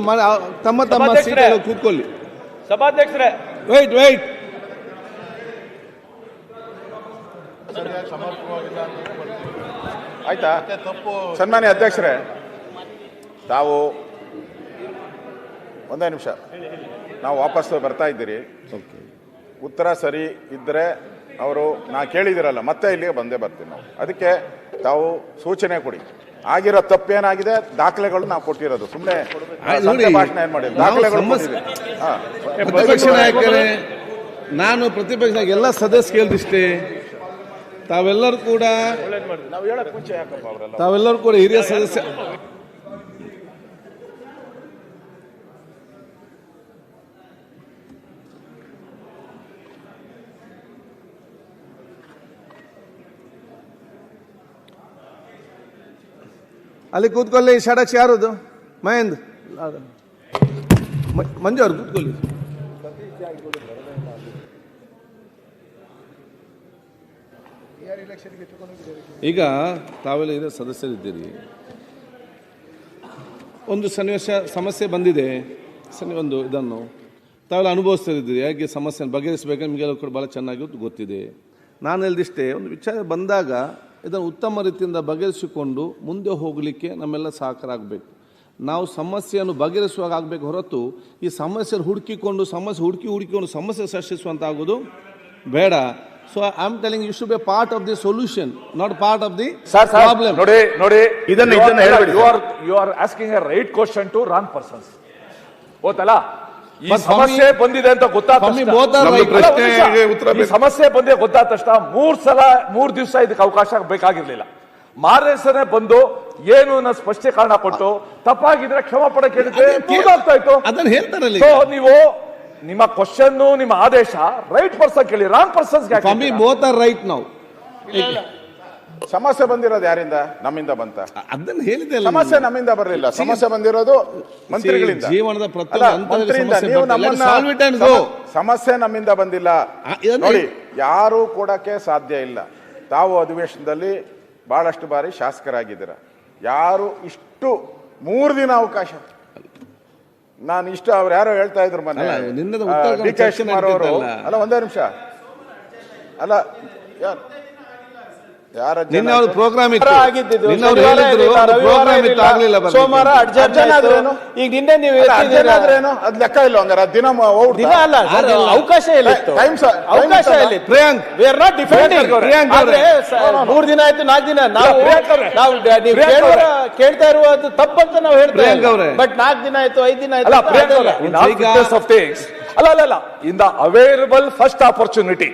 ತಮ್ಮ ತಮ್ಮ ಸೀಟ್ ಕೂತ್ಕೊಳ್ಳಿ. ಸಭಾಧ್ಯಕ್ಷರೇ, ವೆಯ್ಟ್. ಆಯ್ತಾ? ಸನ್ಮಾನ್ಯ ಅಧ್ಯಕ್ಷರೇ, ತಾವು ಒಂದೇ ನಿಮಿಷ, ನಾವು ವಾಪಸ್ ಬರ್ತಾ ಇದ್ದೀರಿ. ಉತ್ತರ ಸರಿ ಇದ್ದರೆ ಅವರು ಕೇಳಿದಿರಲ್ಲ, ಮತ್ತೆ ಇಲ್ಲಿಗೆ ಬಂದೇ ಬರ್ತೀವಿ ನಾವು. ಅದಕ್ಕೆ ತಾವು ಸೂಚನೆ ಕೊಡಿ. ಆಗಿರೋ ತಪ್ಪೇನಾಗಿದೆ ದಾಖಲೆಗಳು ನಾವು ಕೊಟ್ಟಿರೋದು, ಸುಮ್ಮನೆ ಭಾಷಣ ಏನ್ ಮಾಡಿಲ್ಲ, ದಾಖಲೆಗಳು ಪ್ರತಿಪಕ್ಷ ನಾಯಕರೇ, ನಾನು ಪ್ರತಿಪಕ್ಷ ಎಲ್ಲ ಸದಸ್ಯ ಕೇಳಿದಿಷ್ಟೇ, ತಾವೆಲ್ಲರೂ ಕೂಡ ಹಿರಿಯ ಸದಸ್ಯ. ಅಲ್ಲಿ ಕೂತ್ಕೊಳ್ಳಿ. ಷಡಕ್ಷ ಯಾರದು? ಮಹೇಂದ್ರ ಮಂಜು ಅವ್ರು ಕೂತ್ಕೊಳ್ಳಿ. ಈಗ ತಾವೆಲ್ಲ ಇರೋ ಸದಸ್ಯರಿದ್ದೀರಿ, ಒಂದು ಸನ್ನಿವೇಶ ಸಮಸ್ಯೆ ಬಂದಿದೆ, ಒಂದು ಇದನ್ನು ತಾವೆಲ್ಲ ಅನುಭವಿಸ್ತಿದ್ದೀರಿ. ಹೇಗೆ ಸಮಸ್ಯೆಯನ್ನು ಬಗೆಹರಿಸಬೇಕಂದ್ರೆ ನಿಮಗೆಲ್ಲ ಕೂಡ ಭಾಳ ಚೆನ್ನಾಗಿ ಗೊತ್ತಿದೆ. ನಾನು ಹೇಳಿದಿಷ್ಟೇ, ಒಂದು ವಿಚಾರ ಬಂದಾಗ ಇದನ್ನು ಉತ್ತಮ ರೀತಿಯಿಂದ ಬಗೆಹರಿಸಿಕೊಂಡು ಮುಂದೆ ಹೋಗಲಿಕ್ಕೆ ನಮ್ಮೆಲ್ಲ ಸಹಕಾರ ಆಗಬೇಕು. ನಾವು ಸಮಸ್ಯೆಯನ್ನು ಬಗೆಹರಿಸುವಾಗ ಆಗಬೇಕು ಹೊರತು ಈ ಸಮಸ್ಯೆಯನ್ನು ಹುಡುಕಿಕೊಂಡು ಸಮಸ್ಯೆ ಸೃಷ್ಟಿಸುವಂತಾಗೋದು ಬೇಡ. So I am telling you should be part of the solution, not part of the problem. ನೋಡಿ ಇದನ್ನು ಹೇಳಬೇಡಿ. You are asking a right question to wrong persons. ಗೊತ್ತಲ್ಲ, ಈ ಸಮಸ್ಯೆ ಬಂದಿದೆ ಅಂತ ಗೊತ್ತಾದ ಸಮಸ್ಯೆ ಬಂದಿದೆ ಗೊತ್ತಾದ ತಕ್ಷಣ 3 ದಿವಸ ಇದಕ್ಕೆ ಅವಕಾಶ ಬೇಕಾಗಿರ್ಲಿಲ್ಲ. ಮಾರನೇ ಬಂದು ಏನು ಸ್ಪಷ್ಟೀಕರಣ ಕೊಟ್ಟು ತಪ್ಪಾಗಿದ್ರೆ ಕ್ಷಮ ಪಡಕ್ಕೆ ಹೇಳಿದ್ರೆ ಅದನ್ನ ಹೇಳ್ತಾರಲ್ಲ. ನೀವು ನಿಮ್ಮ ಕ್ವಶನ್, ನಿಮ್ಮ ಆದೇಶ ರೈಟ್ ಪರ್ಸನ್ ಕೇಳಿ, wrong persons both are right. ನಾವು ಸಮಸ್ಯೆ ಬಂದಿರೋದು ಯಾರಿಂದ? ನಮ್ಮಿಂದ ಬಂತ? ಅದನ್ನ ಹೇಳಿದೆ. ಸಮಸ್ಯೆ ನಮ್ಮಿಂದ ಬರಲಿಲ್ಲ, ಸಮಸ್ಯೆ ಬಂದಿರೋದು ಮಂತ್ರಿಗಳಿಂದ, ಜೀವನದ ಸಮಸ್ಯೆ ನಮ್ಮಿಂದ ಬಂದಿಲ್ಲ. ನೋಡಿ, ಯಾರು ಕೊಡಕ್ಕೆ ಸಾಧ್ಯ ಇಲ್ಲ. ತಾವು ಅಧಿವೇಶನದಲ್ಲಿ ಬಹಳಷ್ಟು ಬಾರಿ ಶಾಸಕರಾಗಿದ್ದೀರ, ಯಾರು ಇಷ್ಟು 3 ದಿನ ಅವಕಾಶ ನಾನು ಇಷ್ಟ ಅವ್ರು ಯಾರೋ ಹೇಳ್ತಾ ಇದ್ರು ಮೊನ್ನೆ, ಡಿ ಕೆ ಶಿವಕುಮಾರ್ ಅವರು. ಅಲ್ಲ ಒಂದೇ ನಿಮಿಷ, ಅಲ್ಲ ಪ್ರೋಗ್ರಾಮ್ ಸೋಮವಾರ ಈಗ ನಿನ್ನೆ ನೀವು ಅದ್ ಲೆಕ್ಕ ಇಲ್ಲ ಹಂಗಾರೆ ದಿನ ಅಲ್ಲ, ಅವಕಾಶ ಇಲ್ಲ. ಅವಕಾಶ ಇಲ್ಲ. Priyank, we are not defending. 3 ದಿನ ಆಯ್ತು, 4 ದಿನ ನಾವು ಕೇಳ್ತಾ ಇರುವುದು ತಪ್ಪಂತ ನಾವು ಹೇಳ್ತೇವೆ. ಬಟ್ 4 ದಿನ ಆಯ್ತು, 5 ದಿನ ಆಯ್ತು. ಅಲ್ಲ, in the available first opportunity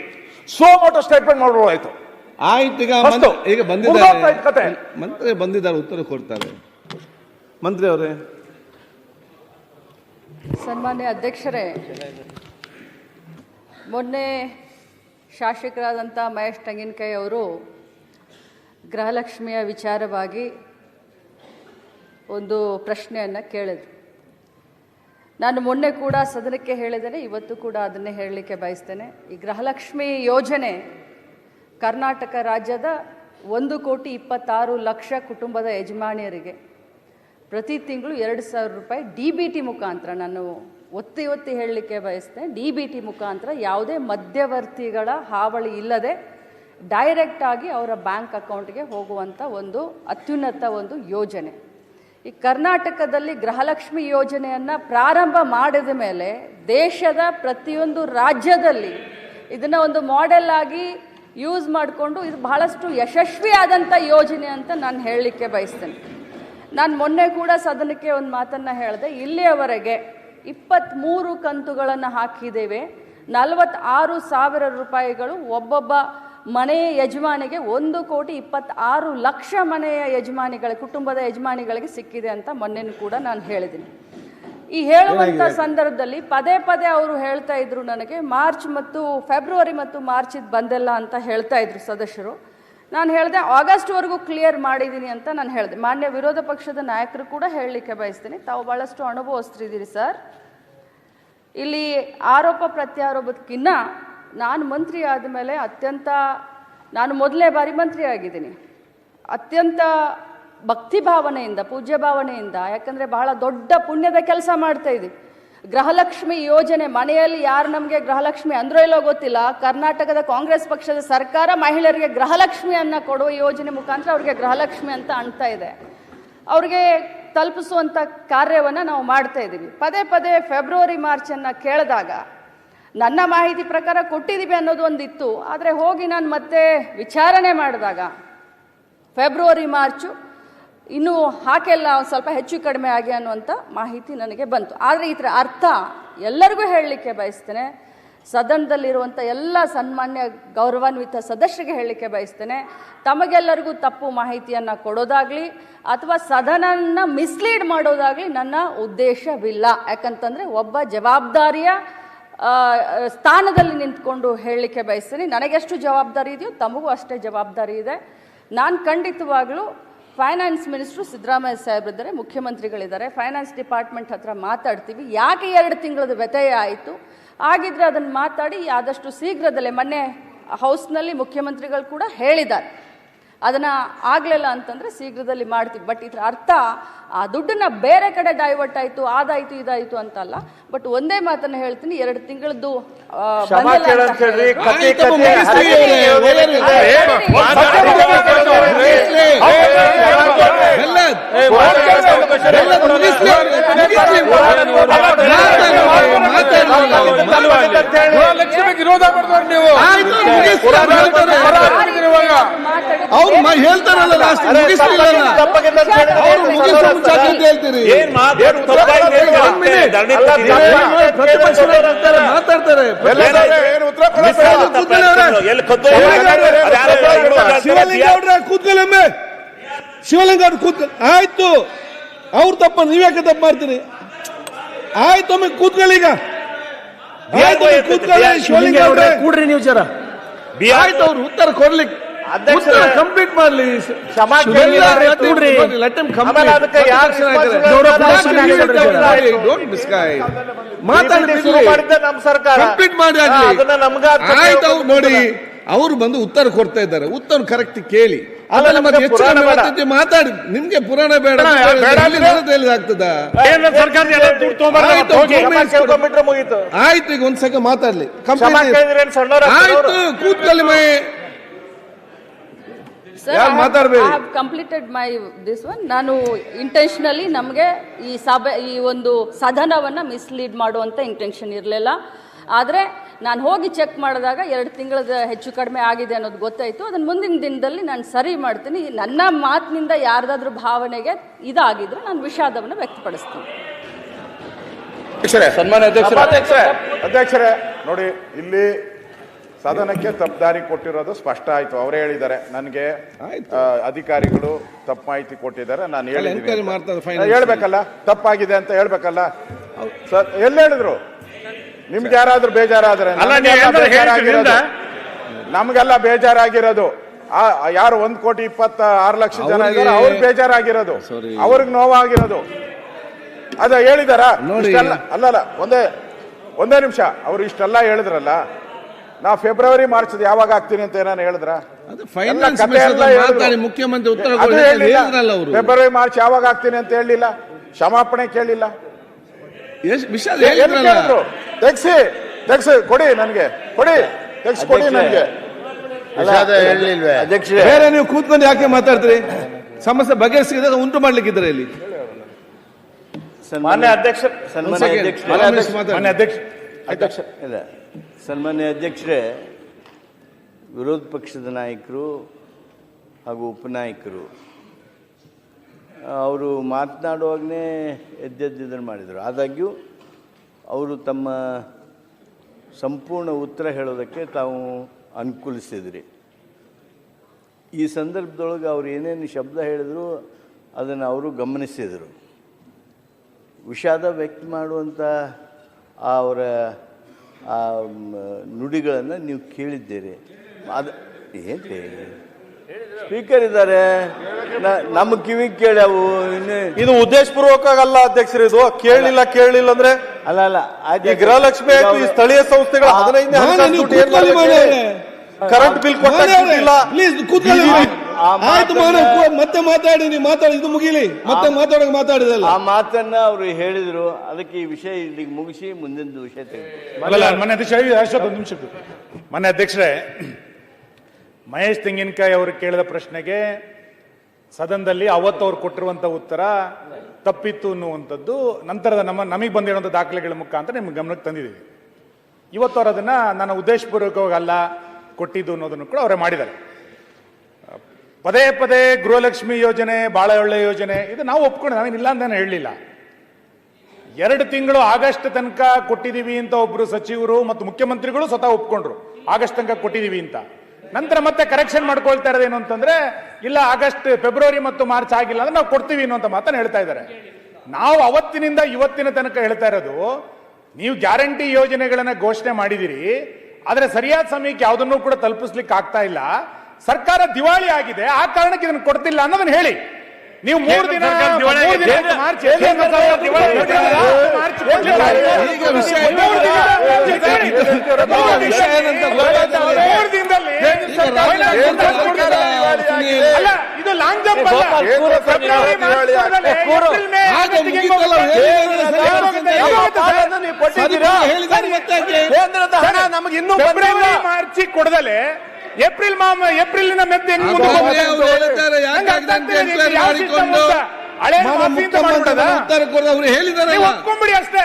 suo motu statement ಮಾಡೋದಾಯ್ತು. ಆಯ್ತು, ಈಗ ಫಸ್ಟು. ಈಗ ಮುಗ್ದೋಗ್ತಾ ಇತ್ತು ಕತೆ. ಮಂತ್ರಿ ಬಂದಿದ್ದಾರೆ, ಉತ್ತರ ಕೊಡ್ತಾರೆ. ಮಂತ್ರಿ ಅವರೇ. ಸನ್ಮಾನ್ಯ ಅಧ್ಯಕ್ಷರೇ, ಮೊನ್ನೆ ಶಾಸಕರಾದಂಥ ಮಹೇಶ್ ತೆಂಗಿನಕಾಯಿ ಅವರು ಗೃಹಲಕ್ಷ್ಮಿಯ ವಿಚಾರವಾಗಿ ಒಂದು ಪ್ರಶ್ನೆಯನ್ನು ಕೇಳಿದ್ರು. ನಾನು ಮೊನ್ನೆ ಕೂಡ ಸದನಕ್ಕೆ ಹೇಳಿದ್ದೇನೆ, ಇವತ್ತು ಕೂಡ ಅದನ್ನೇ ಹೇಳಲಿಕ್ಕೆ ಬಯಸ್ತೇನೆ. ಈ ಗೃಹಲಕ್ಷ್ಮಿ ಯೋಜನೆ ಕರ್ನಾಟಕ ರಾಜ್ಯದ 1,26,00,000 ಕುಟುಂಬದ ಯಜಮಾನಿಯರಿಗೆ ಪ್ರತಿ ತಿಂಗಳು 2,000 ರೂಪಾಯಿ DBT ಮುಖಾಂತರ, ನಾನು ಒತ್ತಿ ಹೇಳಲಿಕ್ಕೆ ಬಯಸ್ತೇನೆ, DBT ಮುಖಾಂತರ ಯಾವುದೇ ಮಧ್ಯವರ್ತಿಗಳ ಹಾವಳಿ ಇಲ್ಲದೆ ಡೈರೆಕ್ಟಾಗಿ ಅವರ ಬ್ಯಾಂಕ್ ಅಕೌಂಟ್ಗೆ ಹೋಗುವಂಥ ಒಂದು ಅತ್ಯುನ್ನತ ಒಂದು ಯೋಜನೆ. ಈ ಕರ್ನಾಟಕದಲ್ಲಿ ಗೃಹಲಕ್ಷ್ಮಿ ಯೋಜನೆಯನ್ನು ಪ್ರಾರಂಭ ಮಾಡಿದ ಮೇಲೆ ದೇಶದ ಪ್ರತಿಯೊಂದು ರಾಜ್ಯದಲ್ಲಿ ಇದನ್ನು ಒಂದು ಮಾಡೆಲ್ ಆಗಿ ಯೂಸ್ ಮಾಡಿಕೊಂಡು ಇದು ಬಹಳಷ್ಟು ಯಶಸ್ವಿಯಾದಂಥ ಯೋಜನೆ ಅಂತ ನಾನು ಹೇಳಲಿಕ್ಕೆ ಬಯಸ್ತೇನೆ. ನಾನು ಮೊನ್ನೆ ಕೂಡ ಸದನಕ್ಕೆ ಒಂದು ಮಾತನ್ನು ಹೇಳಿದೆ. ಇಲ್ಲಿಯವರೆಗೆ 23 ಕಂತುಗಳನ್ನು ಹಾಕಿದ್ದೇವೆ. 46,000 ರೂಪಾಯಿಗಳು ಒಬ್ಬೊಬ್ಬ ಮನೆಯ ಯಜಮಾನಿಗೆ 1,26,00,000 ಮನೆಯ ಯಜಮಾನಿಗಳ ಕುಟುಂಬದ ಯಜಮಾನಿಗಳಿಗೆ ಸಿಕ್ಕಿದೆ ಅಂತ ಮೊನ್ನೆ ಕೂಡ ನಾನು ಹೇಳಿದ್ದೀನಿ. ಈ ಹೇಳುವಂಥ ಸಂದರ್ಭದಲ್ಲಿ ಪದೇ ಅವರು ಹೇಳ್ತಾ ಇದ್ರು, ನನಗೆ ಫೆಬ್ರವರಿ ಮತ್ತು ಮಾರ್ಚ್ ಇದು ಬಂದಿಲ್ಲ ಅಂತ ಹೇಳ್ತಾ ಇದ್ರು ಸದಸ್ಯರು. ನಾನು ಹೇಳಿದೆ ಆಗಸ್ಟ್ವರೆಗೂ ಕ್ಲಿಯರ್ ಮಾಡಿದ್ದೀನಿ ಅಂತ ನಾನು ಹೇಳಿದೆ. ಮಾನ್ಯ ವಿರೋಧ ಪಕ್ಷದ ನಾಯಕರು ಕೂಡ ಹೇಳಲಿಕ್ಕೆ ಬಯಸ್ತೀನಿ, ತಾವು ಭಾಳಷ್ಟು ಅನುಭವಿಸ್ತಿದ್ದೀರಿ ಸರ್. ಇಲ್ಲಿ ಆರೋಪ ಪ್ರತ್ಯಾರೋಪಕ್ಕಿನ್ನ ನಾನು ಮಂತ್ರಿ ಆದಮೇಲೆ ನಾನು ಮೊದಲನೇ ಬಾರಿ ಮಂತ್ರಿ ಆಗಿದ್ದೀನಿ, ಅತ್ಯಂತ ಭಕ್ತಿ ಭಾವನೆಯಿಂದ, ಪೂಜ್ಯ ಭಾವನೆಯಿಂದ, ಯಾಕಂದರೆ ಬಹಳ ದೊಡ್ಡ ಪುಣ್ಯದ ಕೆಲಸ ಮಾಡ್ತಾ ಇದ್ದೀವಿ. ಗೃಹಲಕ್ಷ್ಮಿ ಯೋಜನೆ ಮನೆಯಲ್ಲಿ ಯಾರು ನಮಗೆ ಗೃಹಲಕ್ಷ್ಮಿ ಅಂದ್ರೋ ಇಲ್ಲೋ ಗೊತ್ತಿಲ್ಲ, ಕರ್ನಾಟಕದ ಕಾಂಗ್ರೆಸ್ ಪಕ್ಷದ ಸರ್ಕಾರ ಮಹಿಳೆಯರಿಗೆ ಗೃಹಲಕ್ಷ್ಮಿಯನ್ನು ಕೊಡುವ ಯೋಜನೆ ಮುಖಾಂತರ ಅವ್ರಿಗೆ ಗೃಹಲಕ್ಷ್ಮಿ ಅಂತ ಅನ್ತಾ ಇದೆ. ಅವ್ರಿಗೆ ತಲುಪಿಸುವಂಥ ಕಾರ್ಯವನ್ನು ನಾವು ಮಾಡ್ತಾ ಇದ್ದೀವಿ. ಪದೇ ಫೆಬ್ರವರಿ ಮಾರ್ಚನ್ನು ಕೇಳಿದಾಗ ನನ್ನ ಮಾಹಿತಿ ಪ್ರಕಾರ ಕೊಟ್ಟಿದ್ದೀವಿ ಅನ್ನೋದು ಒಂದಿತ್ತು. ಆದರೆ ಹೋಗಿ ನಾನು ಮತ್ತೆ ವಿಚಾರಣೆ ಮಾಡಿದಾಗ ಫೆಬ್ರವರಿ ಮಾರ್ಚು ಇನ್ನೂ ಹಾಕೆಲ್ಲ ಸ್ವಲ್ಪ ಹೆಚ್ಚು ಕಡಿಮೆ ಆಗಿ ಅನ್ನುವಂಥ ಮಾಹಿತಿ ನನಗೆ ಬಂತು. ಆದರೆ ಇದರ ಅರ್ಥ ಎಲ್ಲರಿಗೂ ಹೇಳಲಿಕ್ಕೆ ಬಯಸ್ತೇನೆ, ಸದನದಲ್ಲಿರುವಂಥ ಎಲ್ಲ ಸನ್ಮಾನ್ಯ ಗೌರವಾನ್ವಿತ ಸದಸ್ಯರಿಗೆ ಹೇಳಲಿಕ್ಕೆ ಬಯಸ್ತೇನೆ, ತಮಗೆಲ್ಲರಿಗೂ ತಪ್ಪು ಮಾಹಿತಿಯನ್ನು ಕೊಡೋದಾಗಲಿ ಅಥವಾ ಸದನನ ಮಿಸ್ಲೀಡ್ ಮಾಡೋದಾಗಲಿ ನನ್ನ ಉದ್ದೇಶವಿಲ್ಲ. ಯಾಕಂತಂದರೆ ಒಬ್ಬ ಜವಾಬ್ದಾರಿಯ ಸ್ಥಾನದಲ್ಲಿ ನಿಂತ್ಕೊಂಡು ಹೇಳಲಿಕ್ಕೆ ಬಯಸ್ತೇನೆ. ನನಗೆಷ್ಟು ಜವಾಬ್ದಾರಿ ಇದೆಯೋ ತಮಗೂ ಅಷ್ಟೇ ಜವಾಬ್ದಾರಿ ಇದೆ. ನಾನು ಖಂಡಿತವಾಗಲೂ ಫೈನಾನ್ಸ್ ಮಿನಿಸ್ಟ್ರು ಸಿದ್ದರಾಮಯ್ಯ ಸಾಹೇಬ್ರಿದ್ದಾರೆ, ಮುಖ್ಯಮಂತ್ರಿಗಳಿದ್ದಾರೆ, ಫೈನಾನ್ಸ್ ಡಿಪಾರ್ಟ್ಮೆಂಟ್ ಹತ್ರ ಮಾತಾಡ್ತೀವಿ. ಯಾಕೆ 2 ತಿಂಗಳದ ವ್ಯತ್ಯಯ ಆಯಿತು, ಆಗಿದ್ರೆ ಅದನ್ನು ಮಾತಾಡಿ ಆದಷ್ಟು ಶೀಘ್ರದಲ್ಲೇ, ಮೊನ್ನೆ ಹೌಸ್ನಲ್ಲಿ ಮುಖ್ಯಮಂತ್ರಿಗಳು ಕೂಡ ಹೇಳಿದ್ದಾರೆ, ಅದನ್ನು ಆಗಲಿಲ್ಲ ಅಂತಂದರೆ ಶೀಘ್ರದಲ್ಲಿ ಮಾಡ್ತೀವಿ. ಬಟ್ ಇದರ ಅರ್ಥ ಆ ದುಡ್ಡನ್ನ ಬೇರೆ ಕಡೆ ಡೈವರ್ಟ್ ಆಯಿತು, ಅದಾಯಿತು ಇದಾಯಿತು ಅಂತಲ್ಲ. ಬಟ್ ಒಂದೇ ಮಾತನ್ನು ಹೇಳ್ತೀನಿ, 2 ತಿಂಗಳದ್ದು ವಿರೋಧ ಮಾಡಿದವ್ರು ನೀವು ಅವ್ರು ಹೇಳ್ತಾರಲ್ಲ ಲಾಸ್ಟ್ ಹೇಳ್ತೀರಿ, ಮಾತಾಡ್ತಾರೆ. ಕೂತ್ಕೊಳ್ಳೊಮ್ಮೆ, ಶಿವಲಿಂಗ ಅವ್ರು ಕೂತ್ಕೊಳ್ಳಿ. ಆಯ್ತು, ಅವ್ರು ತಪ್ಪ, ನೀವ್ಯಾಕೆ ತಪ್ಪು ಮಾಡ್ತೀರಿ? ಆಯ್ತು, ಒಮ್ಮೆ ಕೂತ್ಕೊಳ್ಳಿ. ಈಗ ಕೂತ್ಕೊಳ್ಳಿ ಶಿವಲಿಂಗ ಅವ್ರೆ, ಕೂಡ್ರಿ ನೀವು ಜರ. ಆಯ್ತು, ಅವ್ರು ಉತ್ತರ ಕೊಡ್ಲಿಕ್ಕೆ ಕಂಪ್ಲೀಟ್ ಮಾಡ್ಲಿ. ನೋಡಿ, ಅವರು ಬಂದು ಉತ್ತರ ಕೊಡ್ತಾ ಇದ್ದಾರೆ, ಉತ್ತರ ಕರೆಕ್ಟ್ ಕೇಳಿ, ಆಮೇಲೆ ಮತ್ತೆ ಹೆಚ್ಚು ಮಾತಾಡಿ. ನಿಮ್ಗೆ ಪುರಾಣ ಬೇಡ ಆಗ್ತದ? ಆಯ್ತು, ಈಗ ಒಂದ್ ಸೆಕೆಂಡ್ ಮಾತಾಡ್ಲಿ. ಆಯ್ತು, ಕೂತ್ಕೊಳ್ಳಿ. Completed my this one. ನಾನು ಇಂಟೆನ್ಷನಲಿ ನಮಗೆ ಈ ಒಂದು ಸದನವನ್ನು ಮಿಸ್ಲೀಡ್ ಮಾಡುವಂಥ ಇಂಟೆನ್ಷನ್ ಇರಲಿಲ್ಲ. ಆದರೆ ನಾನು ಹೋಗಿ ಚೆಕ್ ಮಾಡಿದಾಗ 2 ತಿಂಗಳದ ಹೆಚ್ಚು ಕಡಿಮೆ ಆಗಿದೆ ಅನ್ನೋದು ಗೊತ್ತಾಯಿತು. ಅದನ್ನು ಮುಂದಿನ ದಿನದಲ್ಲಿ ನಾನು ಸರಿ ಮಾಡ್ತೀನಿ. ನನ್ನ ಮಾತಿನಿಂದ ಯಾರ್ದಾದ್ರೂ ಭಾವನೆಗೆ ಇದಾಗಿದ್ರೆ ನಾನು ವಿಷಾದವನ್ನು ವ್ಯಕ್ತಪಡಿಸ್ತೀನಿ. ಅಧ್ಯಕ್ಷರೇ ನೋಡಿ, ಇಲ್ಲಿ ಸದನಕ್ಕೆ ತಪ್ಪುದಾರಿ ಕೊಟ್ಟಿರೋದು ಸ್ಪಷ್ಟ ಆಯ್ತು. ಅವರೇ ಹೇಳಿದ್ದಾರೆ ನನಗೆ ಅಧಿಕಾರಿಗಳು ತಪ್ಪು ಮಾಹಿತಿ ಕೊಟ್ಟಿದ್ದಾರೆ, ನಾನು ಹೇಳ್ಬೇಕಲ್ಲ, ತಪ್ಪಾಗಿದೆ ಅಂತ ಹೇಳ್ಬೇಕಲ್ಲ. ಎಲ್ಲಿ ಹೇಳಿದ್ರು? ನಿಮ್ಗೆ ಯಾರಾದ್ರೂ ಬೇಜಾರಾದ್ರೆ? ನಮ್ಗೆಲ್ಲ ಬೇಜಾರಾಗಿರೋದು ಯಾರು 1,26,00,000 ಜನ ಇದ್ದಾರೆ ಅವ್ರಿಗೆ ಬೇಜಾರಾಗಿರೋದು, ಅವ್ರಿಗೆ ನೋವಾಗಿರೋದು. ಅದ ಹೇಳಿದಾರ? ಅಲ್ಲಲ್ಲ, ಒಂದೇ ನಿಮಿಷ. ಅವ್ರು ಇಷ್ಟೆಲ್ಲ ಹೇಳಿದ್ರಲ್ಲ, ನಾ ಫೆಬ್ರವರಿ ಮಾರ್ಚ್ ಯಾವಾಗ ಆಗ್ತೀನಿ ಅಂತ ಏನಾನು ಹೇಳಿದ್ರ? ಮುಖ್ಯಮಂತ್ರಿ ಉತ್ತರ ಫೆಬ್ರವರಿ ಮಾರ್ಚ್ ಯಾವಾಗ ಆಗ್ತೀನಿ ಅಂತ ಹೇಳಿಲ್ಲ, ಕ್ಷಮಾಪಣೆ ಕೇಳಿಲ್ಲ. ತೆಗ್ಸಿ ಕೊಡಿ ನನಗೆ, ಕೊಡಿ ನನಗೆ. ಬೇರೆ ನೀವು ಕೂತ್ಕೊಂಡು ಯಾಕೆ ಮಾತಾಡ್ತೀರಿ? ಸಮಸ್ಯೆ ಬಗೆಹರಿಸಿದಾಗ ಉಂಟು ಮಾಡ್ಲಿಕ್ಕಿದ್ದಾರೆ ಇಲ್ಲಿ. ಸನ್ಮಾನ್ಯ ಅಧ್ಯಕ್ಷರೇ, ವಿರೋಧ ಪಕ್ಷದ ನಾಯಕರು ಹಾಗೂ ಉಪನಾಯಕರು ಅವರು ಮಾತನಾಡುವಾಗಲೇ ಎದ್ದೆದ್ದನ್ನು ಮಾಡಿದರು. ಆದಾಗ್ಯೂ ಅವರು ತಮ್ಮ ಸಂಪೂರ್ಣ ಉತ್ತರ ಹೇಳೋದಕ್ಕೆ ತಾವು ಅನುಕೂಲಿಸಿದ್ರಿ. ಈ ಸಂದರ್ಭದೊಳಗೆ ಅವ್ರು ಏನೇನು ಶಬ್ದ ಹೇಳಿದ್ರು ಅದನ್ನು ಅವರು ಗಮನಿಸಿದರು. ವಿಷಾದ ವ್ಯಕ್ತ ಮಾಡುವಂಥ ಅವರ ಆ ನುಡಿಗಳನ್ನು ನೀವು ಕೇಳಿದ್ದೀರಿ. ಅದು ಏನ್ರಿ ಸ್ಪೀಕರ್ ಇದ್ದಾರೆ, ನಮ್ಮ ಕಿವಿಗೆ ಕೇಳ್ಯಾವು. ಇದು ಉದ್ದೇಶಪೂರ್ವಕ ಅಲ್ಲ ಅಧ್ಯಕ್ಷರು, ಇದು ಕೇಳಲಿಲ್ಲ ಅಂದ್ರೆ ಅಲ್ಲ ಗೃಹಲಕ್ಷ್ಮಿ ಆಯ್ತು, ಈ ಸ್ಥಳೀಯ ಸಂಸ್ಥೆಗಳ 15 ಕರೆಂಟ್ ಬಿಲ್ ಕೊಟ್ಟಿಲ್ಲ. ಮತ್ತೆ ಮಾತಾಡಿ, ನೀವು ಮಾತಾಡಿ, ಇದು ಮುಗಿಲಿ, ಮತ್ತೆ ಮಾತಾಡಿದಲ್ಲ. ಆ ಮಾತನ್ನ ಅವರು ಹೇಳಿದ್ರು. ಅದಕ್ಕೆ ಈ ವಿಷಯ ಇಲ್ಲಿಗೆ ಮುಗಿಸಿ ಮುಂದಿನ ವಿಷಯ ಮನೆ ಅಧ್ಯಕ್ಷರೇ, ಮಹೇಶ್ ತೆಂಗಿನಕಾಯಿ ಅವರು ಕೇಳಿದ ಪ್ರಶ್ನೆಗೆ ಸದನದಲ್ಲಿ ಅವತ್ತು ಅವ್ರು ಕೊಟ್ಟಿರುವಂತ ಉತ್ತರ ತಪ್ಪಿತ್ತು ಅನ್ನುವಂಥದ್ದು ನಂತರದ ನಮಗೆ ಬಂದಿರುವಂಥ ದಾಖಲೆಗಳ ಮುಖಾಂತರ ನಿಮ್ಗೆ ಗಮನಕ್ಕೆ ತಂದಿದ್ದೀವಿ. ಇವತ್ತು ಅವರು ಅದನ್ನ ನನ್ನ ಉದ್ದೇಶಪೂರ್ವಕವಾಗಿ ಅಲ್ಲ ಕೊಟ್ಟಿದ್ದು ಅನ್ನೋದನ್ನು ಕೂಡ ಅವರೇ ಮಾಡಿದ್ದಾರೆ. ಪದೇ ಪದೇ ಗೃಹಲಕ್ಷ್ಮಿ ಯೋಜನೆ ಬಹಳ ಒಳ್ಳೆ ಯೋಜನೆ, ಇದು ನಾವು ಒಪ್ಕೊಂಡು ನಾವೇನಿಲ್ಲ ಅಂತ ಹೇಳಲಿಲ್ಲ. 2 ತಿಂಗಳು ಆಗಸ್ಟ್ ತನಕ ಕೊಟ್ಟಿದ್ದೀವಿ ಅಂತ ಒಬ್ರು ಸಚಿವರು ಮತ್ತು ಮುಖ್ಯಮಂತ್ರಿಗಳು ಸ್ವತಃ ಒಪ್ಕೊಂಡ್ರು, ಆಗಸ್ಟ್ ತನಕ ಕೊಟ್ಟಿದ್ದೀವಿ ಅಂತ. ನಂತರ ಮತ್ತೆ ಕರೆಕ್ಷನ್ ಮಾಡ್ಕೊಳ್ತಾ ಇರೋದೇನು ಅಂತಂದ್ರೆ, ಇಲ್ಲ ಆಗಸ್ಟ್ ಫೆಬ್ರವರಿ ಮತ್ತು ಮಾರ್ಚ್ ಆಗಿಲ್ಲ ಅಂದ್ರೆ ನಾವು ಕೊಡ್ತೀವಿ ಅನ್ನುವಂತ ಮಾತನ್ನು ಹೇಳ್ತಾ ಇದ್ದಾರೆ. ನಾವು ಅವತ್ತಿನಿಂದ ಇವತ್ತಿನ ತನಕ ಹೇಳ್ತಾ ಇರೋದು, ನೀವು ಗ್ಯಾರಂಟಿ ಯೋಜನೆಗಳನ್ನ ಘೋಷಣೆ ಮಾಡಿದಿರಿ, ಆದ್ರೆ ಸರಿಯಾದ ಸಮಯಕ್ಕೆ ಯಾವುದನ್ನು ಕೂಡ ತಲುಪಿಸ್ಲಿಕ್ಕೆ ಆಗ್ತಾ ಇಲ್ಲ. ಸರ್ಕಾರ ದಿವಾಳಿ ಆಗಿದೆ, ಆ ಕಾರಣಕ್ಕೆ ಇದನ್ನು ಕೊಡ್ತಿಲ್ಲ ಅನ್ನೋದನ್ನ ಹೇಳಿ. ನೀವು 3 ದಿನ ಮಾರ್ಚ್ ಇದು ಲಾಂಗ್ ಜಂಪ್ ನಮಗೆ ಇನ್ನೂ ಮಾರ್ಚ್ ಕೊಡದಲೆ ಏಪ್ರಿಲ್ ಮೆದ್ದು ಹೆಂಗ್ ಒಪ್ಕೊಂಡ್ಬಿಡಿ ಅಷ್ಟೇ.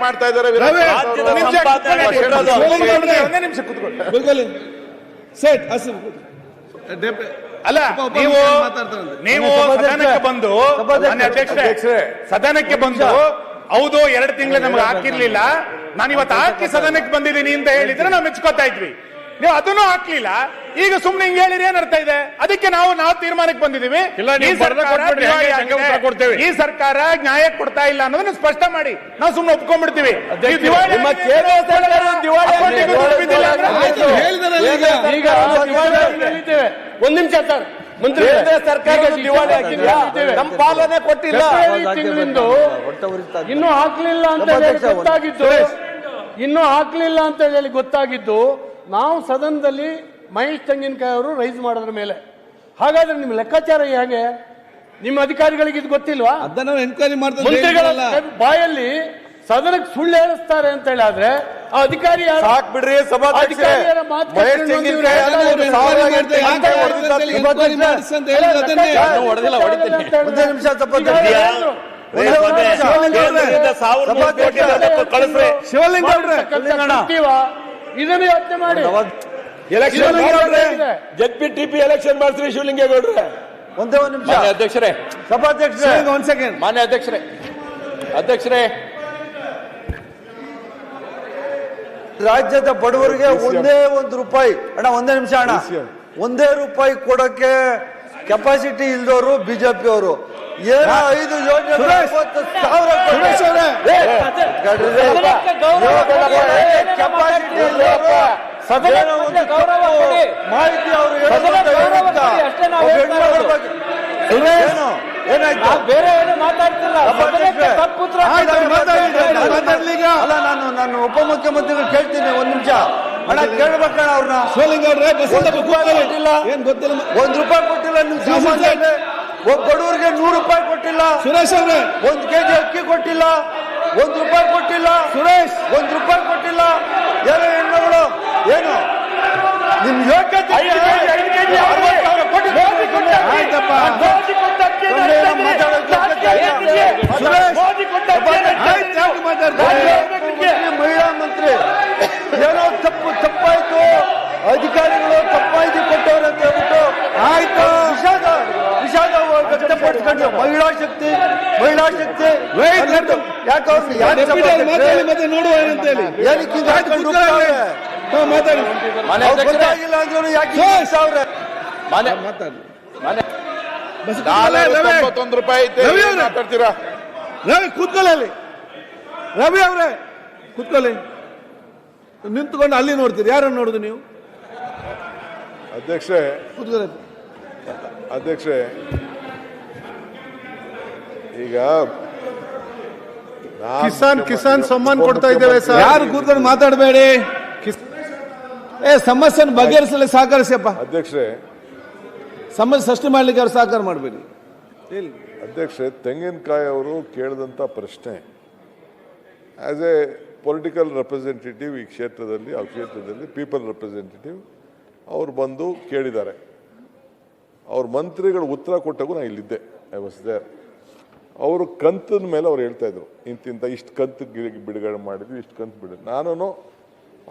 ಮಾಡ್ತಾ ಇದ್ದಾರೆ. ಅಲ್ಲ, ನೀವು ಸದನಕ್ಕೆ ಬಂದು ಹೌದು 2 ತಿಂಗಳು ನಮ್ಗೆ ಹಾಕಿರ್ಲಿಲ್ಲ, ನಾನು ಇವತ್ತು ಹಾಕಿ ಸದನಕ್ಕೆ ಬಂದಿದ್ದೀನಿ ಅಂತ ಹೇಳಿದ್ರೆ ನಾವು ಮೆಚ್ಕೋತಾ ಇದ್ವಿ. ನೀವು ಅದನ್ನು ಹಾಕ್ಲಿಲ್ಲ, ಈಗ ಸುಮ್ನೆ ಹಿಂಗೆ ಹೇಳಿರಿ ಏನರ್ಥ ಇದೆ? ಅದಕ್ಕೆ ನಾವು ತೀರ್ಮಾನಕ್ಕೆ ಬಂದಿದ್ದೀವಿ, ಈ ಸರ್ಕಾರ ನ್ಯಾಯ ಕೊಡ್ತಾ ಇಲ್ಲ ಅನ್ನೋದನ್ನ ಸ್ಪಷ್ಟ ಮಾಡಿ ನಾವು ಸುಮ್ನೆ ಒಪ್ಕೊಂಡ್ಬಿಡ್ತೀವಿ. ಒಂದ್ ನಿಮಿಷ ಸರ್, ಸರ್ಕಾರ ನಮ್ಮ ಪಾಲನೆ ಕೊಟ್ಟಿಲ್ಲ, ಇನ್ನೂ ಹಾಕ್ಲಿಲ್ಲ ಅಂತ ಹೇಳಿ ಗೊತ್ತಾಗಿದ್ದು ನಾವು ಸದನದಲ್ಲಿ ಮಹೇಶ್ ತೆಂಗಿನಕಾಯಿ ಅವರು ರೈಸ್ ಮಾಡೋದ್ರ ಮೇಲೆ. ಹಾಗಾದ್ರೆ ನಿಮ್ಮ ಲೆಕ್ಕಾಚಾರ ಹೇಗೆ? ನಿಮ್ಮ ಅಧಿಕಾರಿಗಳಿಗೆ ಇದು ಗೊತ್ತಿಲ್ವಾ? ಅದನ್ನ ಎನ್ಕ್ವೈರಿ ಮಾಡ್ತಾರೆ. ಮಂತ್ರಿಗಳ ಬಾಯಲ್ಲಿ ಸದನಕ್ಕೆ ಸುಳ್ಳು ಹೇಳಿಸ್ತಾರೆ ಅಂತ ಹೇಳಿದ್ರೆ ಆ ಅಧಿಕಾರಿ ಸಾಕ್ ಬಿಡ್ರಿ. ಅಧಿಕಾರಿಯರ ಮಾತು ಇದನ್ನು ಯೋಚನೆ ಮಾಡಿ. ಜೆಪಿಟಿಪಿ ಎಲೆಕ್ಷನ್ ಮಾಡ್ತೀವಿ ಶಿವಲಿಂಗೇಗೌಡ್ರೆ. ಒಂದೇ ಒಂದು ನಿಮಿಷ ಮಾನ್ಯ ಅಧ್ಯಕ್ಷರೇ, ಸಭಾಧ್ಯಕ್ಷರೇ ಒಂದ್ ಸೆಕೆಂಡ್. ಮಾನ್ಯ ಅಧ್ಯಕ್ಷರೇ, ರಾಜ್ಯದ ಬಡವರಿಗೆ ಒಂದೇ ಒಂದು ರೂಪಾಯಿ ಅಣ್ಣ, ಒಂದೇ ನಿಮಿಷ ಅಣ್ಣ, ಒಂದೇ ರೂಪಾಯಿ ಕೊಡಕ್ಕೆ ಕೆಪಾಸಿಟಿ ಇಲ್ದವರು ಬಿಜೆಪಿ ಅವರು ಏನೋ 5 ಯೋಜನೆ 50,000 ಕೆಪಾಸಿಟಿ ಇಲ್ದವರು ಮಾಹಿತಿ ಅವರು ಏನಾಯ್ತು? ಬೇರೆ ಏನು ಮಾತಾಡ್ತಿಲ್ಲ. ಅಲ್ಲ, ನಾನು ಉಪಮುಖ್ಯಮಂತ್ರಿಗಳು ಕೇಳ್ತೀನಿ, ಒಂದ್ ನಿಮಿಷ ಅಣ್ಣ, ಕೇಳ್ಬೇಕಣ್ಣ ಅವ್ರನ್ನ. ಏನ್ ಗೊತ್ತಿಲ್ಲ. 1 ರೂಪಾಯಿ ಕೊಟ್ಟಿಲ್ಲ ನೀವು, ಬಡವರಿಗೆ 100 ರೂಪಾಯಿ ಕೊಟ್ಟಿಲ್ಲ. ಸುರೇಶ್ ಅವ್ರೆ, 1 kg ಅಕ್ಕಿ ಕೊಟ್ಟಿಲ್ಲ, 1 ರೂಪಾಯಿ ಕೊಟ್ಟಿಲ್ಲ. ಸುರೇಶ್ 1 ರೂಪಾಯಿ ಕೊಟ್ಟಿಲ್ಲ. ಏನೋ ಹೆಣ್ಮಗಳು ಏನು ನಿಮ್ ಯೋಗ್ಯತೆ ಮಹಿಳಾ ಮಂತ್ರಿ ಏನೋ ತಪ್ಪಾಯ್ತು, ಅಧಿಕಾರಿಗಳು ತಪ್ಪಾಯ್ತು ಕೊಟ್ಟವ್ರು ಅಂತ ಹೇಳ್ಬಿಟ್ಟು ಆಯ್ತು ವಿಷಾದ ವ್ಯಕ್ತಪಡಿಸ್ಕೊಂಡು ಮಹಿಳಾ ಶಕ್ತಿ ಮತ್ತೆ ನೋಡುವ ಏನಂತೇಳಿ ಗೊತ್ತಾಗಿಲ್ಲ ಅಂದ್ರೂ ಯಾಕೆ ಅವ್ರೆ ಮಾತಾಡ್ತೀರಾ? ರವಿ ಕೂತ್ಕೊಳ್ಳಿ ಅಲ್ಲಿ. ರವಿ ಅವರೇ ಕೂತ್ಕೊಳ್ಳಿ. ನಿಂತ್ಕೊಂಡು ಅಲ್ಲಿ ನೋಡ್ತೀರಿ, ಯಾರನ್ನು ನೋಡುದು ನೀವು? ಅಧ್ಯಕ್ಷೆ ಈಗ ಕಿಸಾನ್ ಸಮ್ಮಾನ್ ಕೊಡ್ತಾ ಇದ್ದೇವೆ ಸರ್. ಯಾರು ಕೂತ್ಕೊಂಡು ಮಾತಾಡಬೇಡಿ. ಸಮಸ್ಯೆ ಬಗೆಹರಿಸಲಿ ಸಹಕರಿಸಪ್ಪ. ಅಧ್ಯಕ್ಷೆ, ಸಮಸ್ಯೆ ಸೃಷ್ಟಿ ಮಾಡ್ಲಿಕ್ಕೆ ಅವ್ರು ಸಹಕಾರ ಮಾಡಬೇಡಿ. ಅಧ್ಯಕ್ಷೆ, ತೆಂಗಿನಕಾಯಿ ಅವರು ಕೇಳಿದಂಥ ಪ್ರಶ್ನೆ ಆಸ್ ಎ ಪೊಲಿಟಿಕಲ್ ರೆಪ್ರೆಸೆಂಟೇಟಿವ್ ಈ ಕ್ಷೇತ್ರದಲ್ಲಿ, ಆ ಕ್ಷೇತ್ರದಲ್ಲಿ ಪೀಪಲ್ ರೆಪ್ರೆಸೆಂಟೇಟಿವ್ ಅವ್ರು ಬಂದು ಕೇಳಿದ್ದಾರೆ. ಅವ್ರ ಮಂತ್ರಿಗಳು ಉತ್ತರ ಕೊಟ್ಟಾಗೂ ನಾನು ಇಲ್ಲಿದ್ದೆ, ಐ ವಾಸ್ ದೇರ್. ಅವರು ಕಂತಿನ ಮೇಲೆ ಅವ್ರು ಹೇಳ್ತಾ ಇದ್ರು, ಇಂತಿಂತ ಇಷ್ಟು ಕಂತು ಬಿಡುಗಡೆ ಮಾಡಿದ್ವಿ, ಇಷ್ಟು ಕಂತು ಬಿಡುಗಡೆ. ನಾನು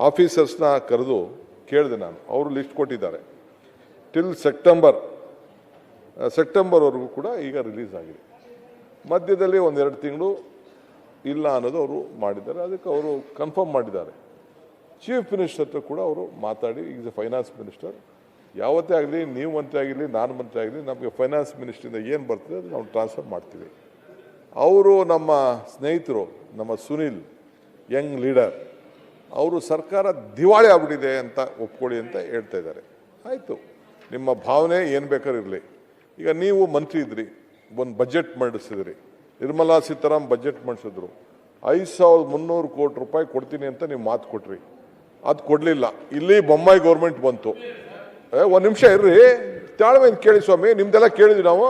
ಆಫೀಸರ್ಸ್ನ ಕರೆದು ಕೇಳಿದೆ, ನಾನು ಅವರು ಲಿಸ್ಟ್ ಕೊಟ್ಟಿದ್ದಾರೆ. ಟಿಲ್ ಸೆಪ್ಟೆಂಬರ್ವರೆಗೂ ಕೂಡ ಈಗ ರಿಲೀಸ್ ಆಗಿದೆ. ಮಧ್ಯದಲ್ಲಿ 1-2 ತಿಂಗಳು ಇಲ್ಲ ಅನ್ನೋದು ಅವರು ಮಾಡಿದ್ದಾರೆ. ಅದಕ್ಕೆ ಅವರು ಕನ್ಫರ್ಮ್ ಮಾಡಿದ್ದಾರೆ. ಚೀಫ್ ಮಿನಿಸ್ಟರ್ ಹತ್ರ ಕೂಡ ಅವರು ಮಾತಾಡಿ, ಈಸ್ ಎ ಫೈನಾನ್ಸ್ ಮಿನಿಸ್ಟರ್, ಯಾವತ್ತೇ ಆಗಲಿ ನೀವು ಮಂತ್ರಿ ಆಗಿರಲಿ ನಾನು ಮಂತ್ರಿ ಆಗಲಿ ನಮಗೆ ಫೈನಾನ್ಸ್ ಮಿನಿಸ್ಟ್ರಿಂದ ಏನು ಬರ್ತದೆ ಅದು ನಾವು ಟ್ರಾನ್ಸ್ಫರ್ ಮಾಡ್ತೀವಿ. ಅವರು ನಮ್ಮ ಸ್ನೇಹಿತರು, ನಮ್ಮ ಸುನಿಲ್ ಯಂಗ್ ಲೀಡರ್, ಅವರು ಸರ್ಕಾರ ದಿವಾಳಿ ಆಗ್ಬಿಟ್ಟಿದೆ ಅಂತ ಒಪ್ಕೊಳ್ಳಿ ಅಂತ ಹೇಳ್ತಾ ಇದ್ದಾರೆ. ಆಯಿತು, ನಿಮ್ಮ ಭಾವನೆ ಏನು ಬೇಕಾದ್ರೂ ಇರಲಿ. ಈಗ ನೀವು ಮಂತ್ರಿ ಇದ್ರಿ, ಒಂದು ಬಜೆಟ್ ಮಂಡಿಸಿದ್ರಿ, ನಿರ್ಮಲಾ ಸೀತಾರಾಮನ್ ಬಜೆಟ್ ಮಂಡಿಸಿದ್ರು, 5,300 ಕೋಟಿ ರೂಪಾಯಿ ಕೊಡ್ತೀನಿ ಅಂತ ನೀವು ಮಾತು ಕೊಟ್ರಿ, ಅದು ಕೊಡಲಿಲ್ಲ. ಇಲ್ಲಿ ಬೊಮ್ಮಾಯಿ ಗೌರ್ಮೆಂಟ್ ಬಂತು. ಒಂದು ನಿಮಿಷ ಇರ್ರಿ, ತಾಳ್ಮೆಯಿಂದ ಕೇಳಿ ಸ್ವಾಮಿ, ನಿಮ್ದೆಲ್ಲ ಕೇಳಿದ್ವಿ ನಾವು,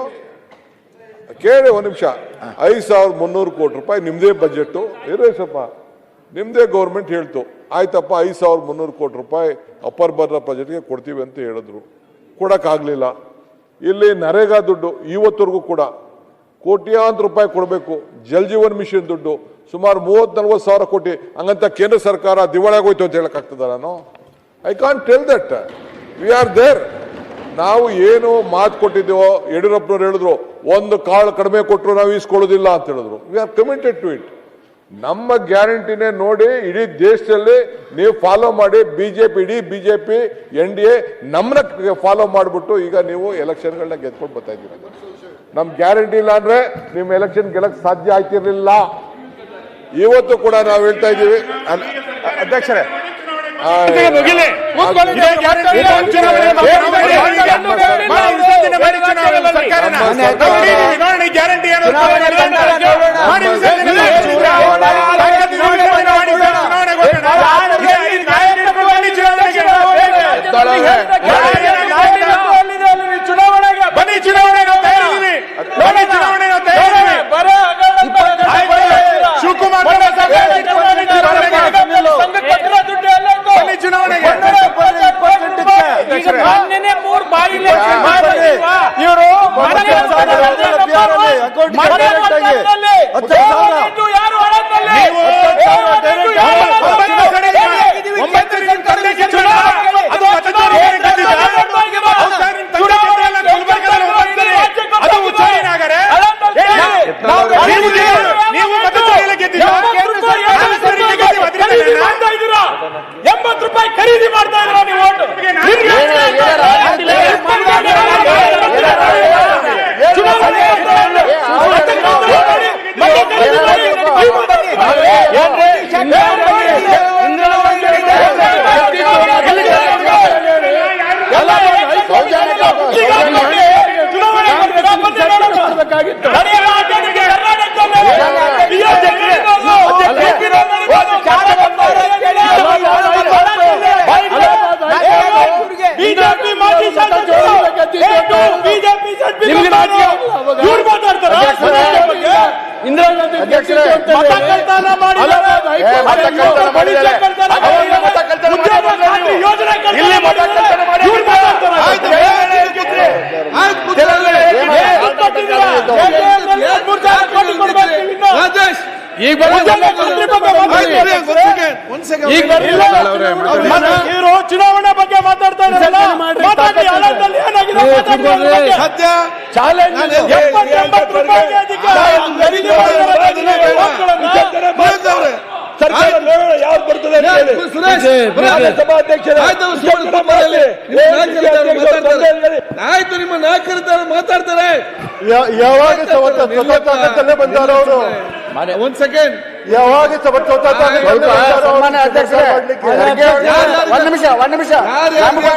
ಕೇಳಿ ಒಂದು ನಿಮಿಷ. 5,300 ಕೋಟಿ ರೂಪಾಯಿ ನಿಮ್ಮದೇ ಬಜೆಟ್ಟು, ಇರ್ರಿ ಸ್ವಲ್ಪ, ನಿಮ್ಮದೇ ಗೌರ್ಮೆಂಟ್ ಹೇಳ್ತು, ಆಯ್ತಪ್ಪ 5,300 ಕೋಟಿ ರೂಪಾಯಿ ಅಪ್ಪರ್ ಬರ್ಡರ್ ಬಜೆಟ್ಗೆ ಕೊಡ್ತೀವಿ ಅಂತ ಹೇಳಿದ್ರು, ಕೊಡೋಕ್ಕಾಗಲಿಲ್ಲ. ಇಲ್ಲಿ ನರೇಗಾ ದುಡ್ಡು ಇವತ್ತವರೆಗೂ ಕೂಡ ಕೋಟ್ಯಾಂತರ ರೂಪಾಯಿ ಕೊಡಬೇಕು. ಜಲ್ ಜೀವನ್ ಮಿಷನ್ ದುಡ್ಡು ಸುಮಾರು 30-40 ಸಾವಿರ ಕೋಟಿ, ಹಂಗಂತ ಕೇಂದ್ರ ಸರ್ಕಾರ ದಿವಾಳಿಯಾಗೋಯ್ತು ಅಂತ ಹೇಳಕ್ಕಾಗ್ತದ? ನಾನು I can't tell that. We are there. ನಾವು ಏನು ಮಾತು ಕೊಟ್ಟಿದ್ದೇವೋ, ಯಡಿಯೂರಪ್ಪನವ್ರು ಹೇಳಿದ್ರು, 1 ಕಾಳು ಕಡಿಮೆ ಕೊಟ್ಟರು ನಾವು ಈಸ್ಕೊಳ್ಳೋದಿಲ್ಲ ಅಂತ ಹೇಳಿದ್ರು. We are committed to it. ನಮ್ಮ ಗ್ಯಾರಂಟಿನೇ ನೋಡಿ ಇಡೀ ದೇಶದಲ್ಲಿ ನೀವು ಫಾಲೋ ಮಾಡಿ. ಇಡೀ ಬಿಜೆಪಿ NDA ನಮ್ಮನ್ನ ಫಾಲೋ ಮಾಡಿಬಿಟ್ಟು ಈಗ ನೀವು ಎಲೆಕ್ಷನ್ಗಳನ್ನ ಗೆದ್ಕೊಂಡು ಬರ್ತಾ ಇದ್ದೀರ. ನಮ್ ಗ್ಯಾರಂಟಿ ಇಲ್ಲ ಅಂದ್ರೆ ನಿಮ್ ಎಲೆಕ್ಷನ್ ಗೆಲ್ಲಕ್ ಸಾಧ್ಯ ಆಯ್ತಿರ್ಲಿಲ್ಲ. ಇವತ್ತು ಕೂಡ ನಾವು ಹೇಳ್ತಾ ಇದ್ದೀವಿ. ಅಧ್ಯಕ್ಷರೇ, ಗೆದ್ದಿದ್ದು ಅಂತ ಹೇಳಿ. ಮತ ಕಳ್ತನ ಮಾಡಿದ್ದಾರೆ. ಚುನಾವಣೆ ಬಗ್ಗೆ ಮಾತಾಡ್ತಾ ಆಯ್ತು, ನಿಮ್ಮ ನಾಯಕರು ಮಾತಾಡ್ತಾರೆ. ಯಾವಾಗ ಬಂದಾರ ಅವರು? ಒಂದ್ ಸೆಕೆಂಡ್. ಯಾವಾಗ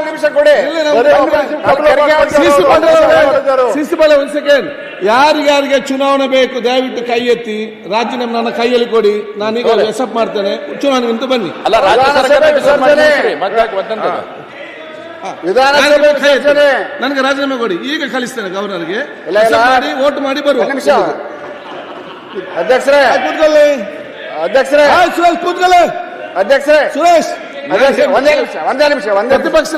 ನಿಮಿಷ ಕೊಡಿ. ಶಿಸ್ತುಬಲ ಒಂದ್ ಸೆಕೆಂಡ್. ಯಾರಿಗಾರಿಗೆ ಚುನಾವಣೆ ಬೇಕು ದಯವಿಟ್ಟು ಕೈ ಎತ್ತಿ, ರಾಜೀನಾಮೆ ನನ್ನ ಕೈಯಲ್ಲಿ ಕೊಡಿ, ನಾನೀಗ ಎಕ್ಸೆಪ್ಟ್ ಮಾಡ್ತೇನೆ. ಚುನಾವಣೆಗಿಂತ ಬನ್ನಿ. ನನಗೆ ರಾಜೀನಾಮೆ ಕೊಡಿ, ಈಗ ಕಳಿಸ್ತೇನೆ ಗವರ್ನರ್ಗೆ. ಮಾಡಿ ವೋಟ್ ಮಾಡಿ ಬರುವ. ಅಧ್ಯಕ್ಷರೇ ಅಧ್ಯಕ್ಷರೇ ಸುರೇಶ್ ಕೂತ್ಕೊಳ್ಳಿ. ಅಧ್ಯಕ್ಷರೇ ಸುರೇಶ್ ಒಂದೇ ನಿಮಿಷ ಪ್ರತಿಪಕ್ಷ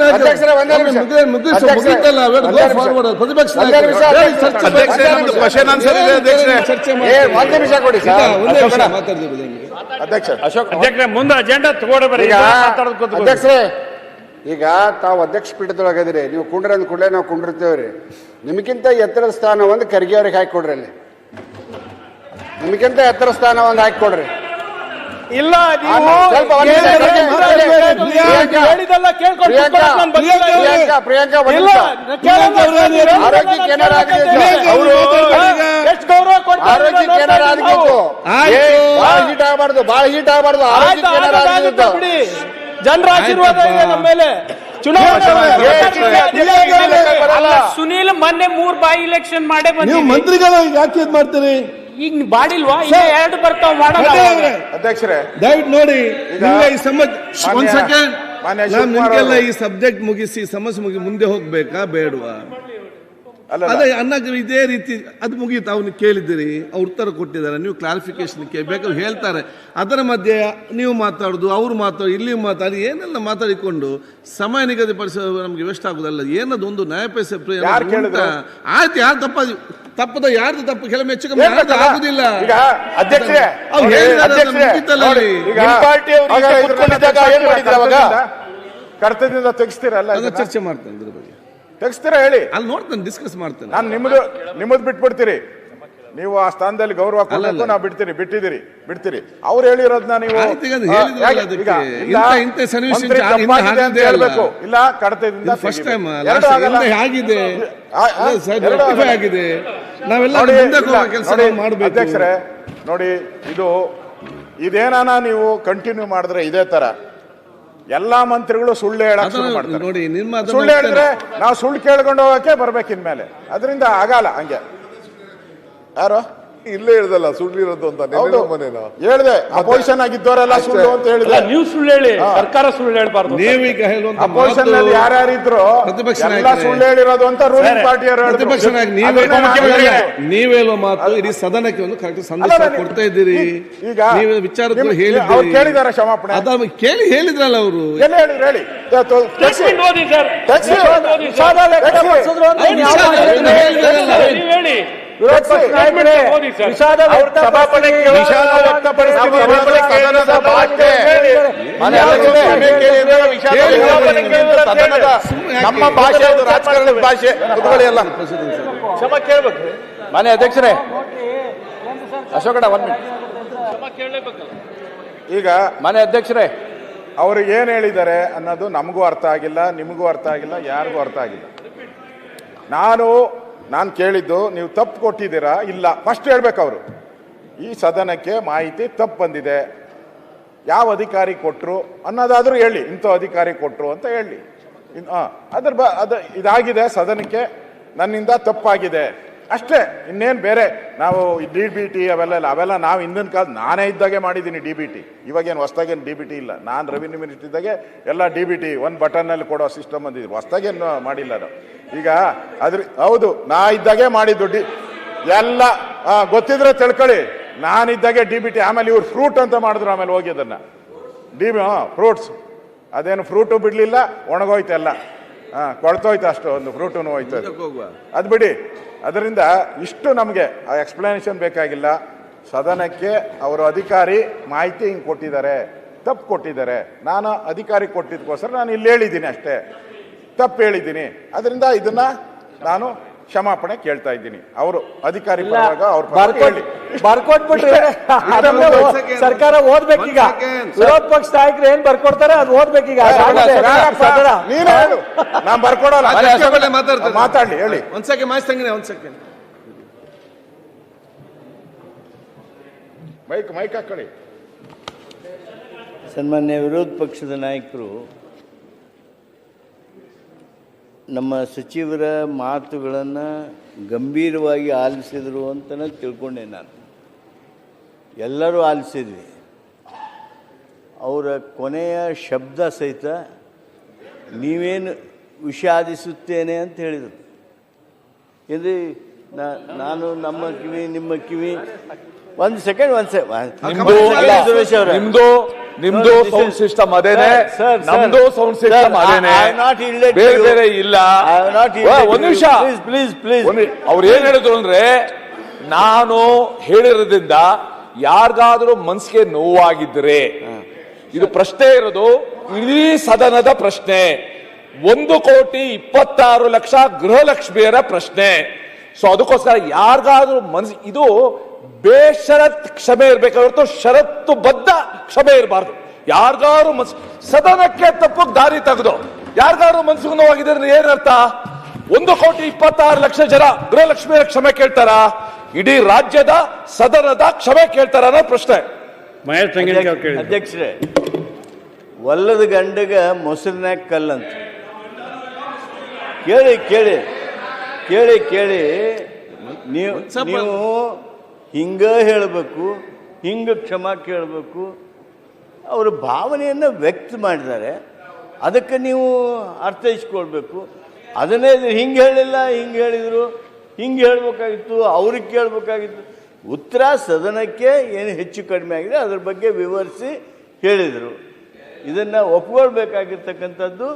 ಚರ್ಚೆ ಒಂದೇ ನಿಮಿಷ ಕೊಡಿ ಅಧ್ಯಕ್ಷ ಮುಂದೆ ಅಜೆಂಡಾ ತಗೊಂಡ್ಬರ್ರಿ. ಅಧ್ಯಕ್ಷರೇ, ಈಗ ತಾವು ಅಧ್ಯಕ್ಷ ಪೀಠದೊಳಗದಿರಿ, ನೀವು ಕುಂಡ್ರ ಅಂದ ಕೂಡಲೇ ನಾವು ಕುಂಡಿರ್ತೇವ್ರಿ. ನಿಮಗಿಂತ ಎತ್ತರ ಸ್ಥಾನ ಒಂದು ಖರ್ಗೆ ಅವ್ರಿಗೆ ಹಾಕಿಕೊಡ್ರಿ. ಅಲ್ಲಿ ನಿಮಗಿಂತ ಎತ್ತರ ಸ್ಥಾನ ಒಂದು ಹಾಕಿಕೊಡ್ರಿ. ಇಲ್ಲ ಪ್ರಿಯಾಂಕಾ ಆರೋಗ್ಯಕ್ಕೆ ಏನಾರ ಹೀಟ್ ಆಗಬಾರ್ದು, ಬಹಳ ಹೀಟ್ ಆಗಬಾರ್ದು. ಜನರ ಆಶೀರ್ವಾದ ಇದೆ ನಮ್ಮ ಮೇಲೆ. ಸುನೀಲ್ ಮೊನ್ನೆ 3 ಬಾಯಿ ಎಲೆಕ್ಷನ್ ಮಾಡೇ ನೀವು ಮಂತ್ರಿಗಳು ಯಾಕೆ ಇದ್ ಮಾಡ್ತೀರಿ? ಈಗ ಮಾಡಿಲ್ವಾ? ಈಗ 2 ಬರ್ತಾವ ಮಾಡೋಣ. ಅಧ್ಯಕ್ಷರೇ ದಯವಿಟ್ಟು ನೋಡಿ, ಈ ಒಂದ್ ಸೆಕೆಂಡ್. ನಿಮ್ಗೆಲ್ಲ ಈ ಸಬ್ಜೆಕ್ಟ್ ಮುಗಿಸಿ ಸಮಸ್ಯೆ ಮುಗಿ ಮುಂದೆ ಹೋಗ್ಬೇಕಾ ಬೇಡವಾ? ಅದೇ ಅನ್ನಕ್ಕೆ ಇದೇ ರೀತಿ ಅದು ಮುಗೀತು. ಅವ್ನು ಕೇಳಿದ್ದೀರಿ, ಅವ್ರು ಉತ್ತರ ಕೊಟ್ಟಿದ್ದಾರೆ, ನೀವು ಕ್ಲಾರಿಫಿಕೇಶನ್ ಬೇಕಾದ್ರೆ ಹೇಳ್ತಾರೆ. ಅದರ ಮಧ್ಯೆ ನೀವು ಮಾತಾಡೋದು, ಅವ್ರು ಮಾತಾಡೋದು, ಇಲ್ಲಿ ಮಾತಾಡಿ ಏನೆಲ್ಲ ಮಾತಾಡಿಕೊಂಡು ಸಮಯ ನಿಗದಿಪಡಿಸೋದು ನಮ್ಗೆ ವೇಸ್ಟ್ ಆಗುದಲ್ಲ. ಏನದೊಂದು ನ್ಯಾಯ ಪೈಸೆ ಆಯ್ತು. ಯಾರು ತಪ್ಪದ ಯಾರ್ದು ತಪ್ಪು ಕೆಲವು ಹೆಚ್ಚು ಕಮ್ಮಿ ಆಗುದಿಲ್ಲ. ಕರ್ತವ್ಯದಿಂದ ತೆಗಿಸ್ತೀರಲ್ಲ, ಚರ್ಚೆ ಮಾಡ್ತೇನೆ ಇದ್ರ ಬಗ್ಗೆ. ತೆಗಿಸ್ತೀರಾ ಹೇಳಿ, ಅಲ್ಲಿ ನೋಡ್ತೇನೆ, ಡಿಸ್ಕಸ್ ಮಾಡ್ತೇನೆ. ನಾನು ನಿಮ್ಮದು ಬಿಟ್ಬಿಡ್ತೀರಿ. ನೀವು ಆ ಸ್ಥಾನದಲ್ಲಿ ಗೌರವ ಕೊಡಬೇಕು, ನಾವು ಬಿಟ್ಟಿದ್ದೀರಿ. ಅವ್ರು ಹೇಳಿರೋದನ್ನ ನೀವು ಹೇಳ್ಬೇಕು. ಇಲ್ಲ ಕಡತದಿಂದ ಫಸ್ಟ್ ಟೈಮ್ ಆಗಿದೆ, ಆಗಿದೆ. ನಾವೆಲ್ಲ ಕೆಲಸ ಮಾಡಬೇಕು. ಅಧ್ಯಕ್ಷರೇ ನೋಡಿ, ಇದೇನಾನ ನೀವು ಕಂಟಿನ್ಯೂ ಮಾಡಿದ್ರೆ ಇದೇ ತರ ಎಲ್ಲಾ ಮಂತ್ರಿಗಳು ಸುಳ್ಳು ಹೇಳಕ್ ಶುರು ಮಾಡ್ತಾರೆ. ನೋಡಿ, ಸುಳ್ಳು ಹೇಳಿದ್ರೆ ನಾವು ಸುಳ್ಳು ಕೇಳ್ಕೊಂಡು ಹೋಗಕ್ಕೆ ಬರ್ಬೇಕು ಇನ್ಮೇಲೆ. ಅದರಿಂದ ಆಗಲ್ಲ. ಹಂಗೆ ಯಾರು ಇಲ್ಲೇ ಹೇಳ್ದಲ್ಲ ಸುಳ್ಳು ಇರೋದು ಅಂತ. ಹೇಳ್ದೆ ಅಪೋಸಿಷನ್ ಆಗಿದ್ದವರೆಲ್ಲ ಸುಳ್ಳು ಅಂತ ಹೇಳಿದ್ರೆ ನೀವು ಸುಳ್ಳು ಹೇಳಿ, ಸರ್ಕಾರ ಸುಳ್ಳು ಹೇಳ್ಬಾರ್ದು. ನೀವೀಗ ಹೇಳುವಂತ ಅಪೋಸಿಷನ್ ನಲ್ಲಿ ಯಾರ್ಯಾರಿದ್ರು ಎಲ್ಲ ಸುಳ್ಳು ಹೇಳಿರೋದು ಅಂತ ರೂಲಿಂಗ್ ಪಾರ್ಟಿಯವರು ಪ್ರತಿಪಕ್ಷ ನೀವ್ ಹೇಳುವ ಮಾತು ಇಡೀ ಸದನಕ್ಕೆ ಒಂದು ಕರೆಕ್ಟ್ ಸಂದೇಶ ಕೊಡ್ತಾ ಇದ್ದೀರಿ. ಈಗ ನೀವು ವಿಚಾರಗಳು ಹೇಳಿದ್ದಾರೆ, ಕೇಳಿದಾರೆ ಕ್ಷಮಾಪಣೆ ಅದ ಕೇಳಿ ಹೇಳಿದ್ರಲ್ಲ ಅವರು. ಹೇಳಿ ನಮ್ಮ ಭಾಷೆ, ರಾಜಕಾರಣದ ಭಾಷೆ ಎಲ್ಲ ಕ್ಷಮ ಕೇಳ್ಬೇಕು. ಮಾನ್ಯ ಅಧ್ಯಕ್ಷರೇ, ಅಶೋಕಣ್ಣ 1 ಮಿನಿಟ್. ಈಗ ಮಾನ್ಯ ಅಧ್ಯಕ್ಷರೇ, ಅವರು ಏನ್ ಹೇಳಿದ್ದಾರೆ ಅನ್ನೋದು ನಮಗೂ ಅರ್ಥ ಆಗಿಲ್ಲ, ನಿಮಗೂ ಅರ್ಥ ಆಗಿಲ್ಲ, ಯಾರಿಗೂ ಅರ್ಥ ಆಗಿಲ್ಲ. ನಾನು ಕೇಳಿದ್ದು ನೀವು ತಪ್ಪು ಕೊಟ್ಟಿದ್ದೀರಾ ಇಲ್ಲ ಫಸ್ಟ್ ಹೇಳ್ಬೇಕು. ಅವರು ಈ ಸದನಕ್ಕೆ ಮಾಹಿತಿ ತಪ್ಪು ಬಂದಿದೆ, ಯಾವ ಅಧಿಕಾರಿ ಕೊಟ್ಟರು ಅನ್ನೋದಾದ್ರೂ ಹೇಳಿ. ಇಂಥ ಅಧಿಕಾರಿ ಕೊಟ್ಟರು ಅಂತ ಹೇಳಿ. ಇದಾಗಿದೆ ಸದನಕ್ಕೆ, ನನ್ನಿಂದ ತಪ್ಪಾಗಿದೆ ಅಷ್ಟೇ. ಇನ್ನೇನು ಬೇರೆ ನಾವು DBT ಅವೆಲ್ಲ ನಾವು ಹಿಂದಿನ ಕಾಲ ನಾನೇ ಇದ್ದಾಗೆ ಮಾಡಿದ್ದೀನಿ DBT. ಇವಾಗೇನು ಹೊಸ್ದಾಗೇನು DBT ಇಲ್ಲ. ನಾನು ರೆವಿನ್ಯೂ ಮಿನಿಸ್ಟರ್ ಇದ್ದಾಗೆ ಎಲ್ಲ DBT 1 ಬಟನ್ನಲ್ಲಿ ಕೊಡೋ ಸಿಸ್ಟಮ್ ಬಂದಿದ್ರು. ಹೊಸ್ದಾಗೇನು ಮಾಡಿಲ್ಲ ನಾವು. ಈಗ ಹೌದು, ನಾ ಇದ್ದಾಗೆ ಮಾಡಿದ್ದು ಎಲ್ಲ ಗೊತ್ತಿದ್ರೆ ತಿಳ್ಕೊಳ್ಳಿ. ನಾನಿದ್ದಾಗೆ DBT, ಆಮೇಲೆ ಇವ್ರು ಫ್ರೂಟ್ ಅಂತ ಮಾಡಿದ್ರು, ಆಮೇಲೆ ಹೋಗಿ ಅದನ್ನ ಫ್ರೂಟ್ಸ್, ಅದೇನು ಫ್ರೂಟು ಬಿಡ್ಲಿಲ್ಲ, ಒಣಗೋಯ್ತೆಲ್ಲ, ಕೊಳ್ತೋಯ್ತು ಅಷ್ಟು, ಒಂದು ಫ್ರೂಟು ಹೋಯ್ತು. ಅದು ಬಿಡಿ. ಅದರಿಂದ ಇಷ್ಟು ನಮಗೆ ಆ ಎಕ್ಸ್ಪ್ಲನೇಷನ್ ಬೇಕಾಗಿಲ್ಲ. ಸದನಕ್ಕೆ ಅವರು ಅಧಿಕಾರಿ ಮಾಹಿತಿ ಹಿಂಗೆ ಕೊಟ್ಟಿದ್ದಾರೆ, ತಪ್ಪು ಕೊಟ್ಟಿದ್ದಾರೆ. ನಾನು ಅಧಿಕಾರಿ ಕೊಟ್ಟಿದ್ದಕ್ಕೋಸ್ಕರ ನಾನು ಇಲ್ಲಿ ಹೇಳಿದ್ದೀನಿ ಅಷ್ಟೇ, ತಪ್ಪು ಹೇಳಿದ್ದೀನಿ. ಅದರಿಂದ ಇದನ್ನ ನಾನು ಕ್ಷಮಾಪಣೆ ಕೇಳ್ತಾ ಇದ್ದೀನಿ. ಅವರು ಅಧಿಕಾರಿ ಪರವಾಗ ಅವ್ರ ಬರ್ಕೊಟ್ಬಿಟ್ರೆ ಸರ್ಕಾರ ಓದ್ಬೇಕೀಗ. ವಿರೋಧ ಪಕ್ಷ ನಾಯಕರು ಏನ್ ಬರ್ಕೊಡ್ತಾರೆ ಅದು ಓದ್ಬೇಕೀಗ. ನೀನು ಹೇಳು, ನಾನು ಬರ್ಕೊಡಲ್ಲ. ಮಾತಾಡ್ಲಿ, ಹೇಳಿ. ಒಂದ್ ಸೆಕೆಂಡ್ ಮಾಹಿತಿ ತಂಗಿನಿ, ಒಂದ್ ಸೆಕೆಂಡ್ ಮೈಕ್ ಹಾಕೊಳ್ಳಿ. ಸನ್ಮಾನ್ಯ ವಿರೋಧ ಪಕ್ಷದ ನಾಯಕರು ನಮ್ಮ ಸಚಿವರ ಮಾತುಗಳನ್ನು ಗಂಭೀರವಾಗಿ ಆಲಿಸಿದರು ಅಂತಲೇ ತಿಳ್ಕೊಂಡೆ ನಾನು. ಎಲ್ಲರೂ ಆಲಿಸಿದ್ವಿ. ಅವರ ಕೊನೆಯ ಶಬ್ದ ಸಹಿತ ನೀವೇನು ವಿಷಾದಿಸುತ್ತೇನೆ ಅಂತ ಹೇಳಿದರು. ಇದು ನಾನು ನಮ್ಮ ಕಿವಿ ನಿಮ್ಮ ಕಿವಿ ಒಂದು ಸೆಕೆಂಡ್ ನಿಮ್ದು ಸೌಂಡ್ ಸಿಸ್ಟಮ್ ಅದೇನೆ, ನಮ್ದು ಸೌಂಡ್ ಸಿಸ್ಟಮ್ ಅದೇನೆ, ಬೇರೆ ಬೇರೆ ಇಲ್ಲ. ಒಂದ್ ನಿಮಿಷ ಪ್ಲೀಸ್. ಅವ್ರು ಏನ್ ಹೇಳಿದ್ರು ಅಂದ್ರೆ, ನಾನು ಹೇಳಿರೋದ್ರಿಂದ ಯಾರಿಗಾದ್ರೂ ಮನ್ಸಿಗೆ ನೋವಾಗಿದ್ರೆ, ಇದು ಪ್ರಶ್ನೆ ಇರೋದು ಇಡೀ ಸದನದ ಪ್ರಶ್ನೆ, 1,26,00,000 ಗೃಹಲಕ್ಷ್ಮಿಯರ ಪ್ರಶ್ನೆ. ಸೊ ಅದಕ್ಕೋಸ್ಕರ ಯಾರಿಗಾದ್ರೂ ಇದು ಬೇಷರತ್ ಕ್ಷಮೆ ಇರ್ಬೇಕು ಹೊರತು ಷರತ್ತು ಬದ್ಧ ಕ್ಷಮೆ ಇರಬಾರ್ದು. ಯಾರಿಗಾರು ಸದನಕ್ಕೆ ತಪ್ಪು ದಾರಿ ತೆಗೆದು ಯಾರಿಗಾರು ಮನ್ಸಿಗೆ ನೋವಾಗಿದ್ರೆ ಏನರ್ಥ? 1,26,00,000 ಜನ ಗೃಹಲಕ್ಷ್ಮಿಯರ ಕ್ಷಮೆ ಕೇಳ್ತಾರ? ಇಡೀ ರಾಜ್ಯದ ಸದನದ ಕ್ಷಮೆ ಕೇಳ್ತಾರ ಅನ್ನೋ ಪ್ರಶ್ನೆ. ಅಧ್ಯಕ್ಷರೇ, ಒಲ್ಲದ ಗಂಡಗ ಮೊಸರಿನಾಗ ಕಲ್ಲಂತ. ಕೇಳಿ ಕೇಳಿ ಕೇಳಿ ಕೇಳಿ ನೀವು ಹಿಂಗ ಹೇಳಬೇಕು, ಹಿಂಗ ಕ್ಷಮಾ ಕೇಳಬೇಕು. ಅವರ ಭಾವನೆಯನ್ನು ವ್ಯಕ್ತ ಮಾಡಿದ್ದಾರೆ, ಅದಕ್ಕೆ ನೀವು ಅರ್ಥೈಸ್ಕೊಳ್ಬೇಕು. ಅದನ್ನೇ ಹಿಂಗೆ ಹೇಳಿಲ್ಲ, ಹಿಂಗೆ ಹೇಳಿದರು, ಹಿಂಗೆ ಹೇಳ್ಬೇಕಾಗಿತ್ತು, ಅವ್ರಿಗೆ ಕೇಳಬೇಕಾಗಿತ್ತು. ಉತ್ತರ ಸದನಕ್ಕೆ ಏನು ಹೆಚ್ಚು ಕಡಿಮೆ ಆಗಿದೆ ಅದ್ರ ಬಗ್ಗೆ ವಿವರಿಸಿ ಹೇಳಿದರು. ಇದನ್ನು ಒಪ್ಕೊಳ್ಬೇಕಾಗಿರ್ತಕ್ಕಂಥದ್ದು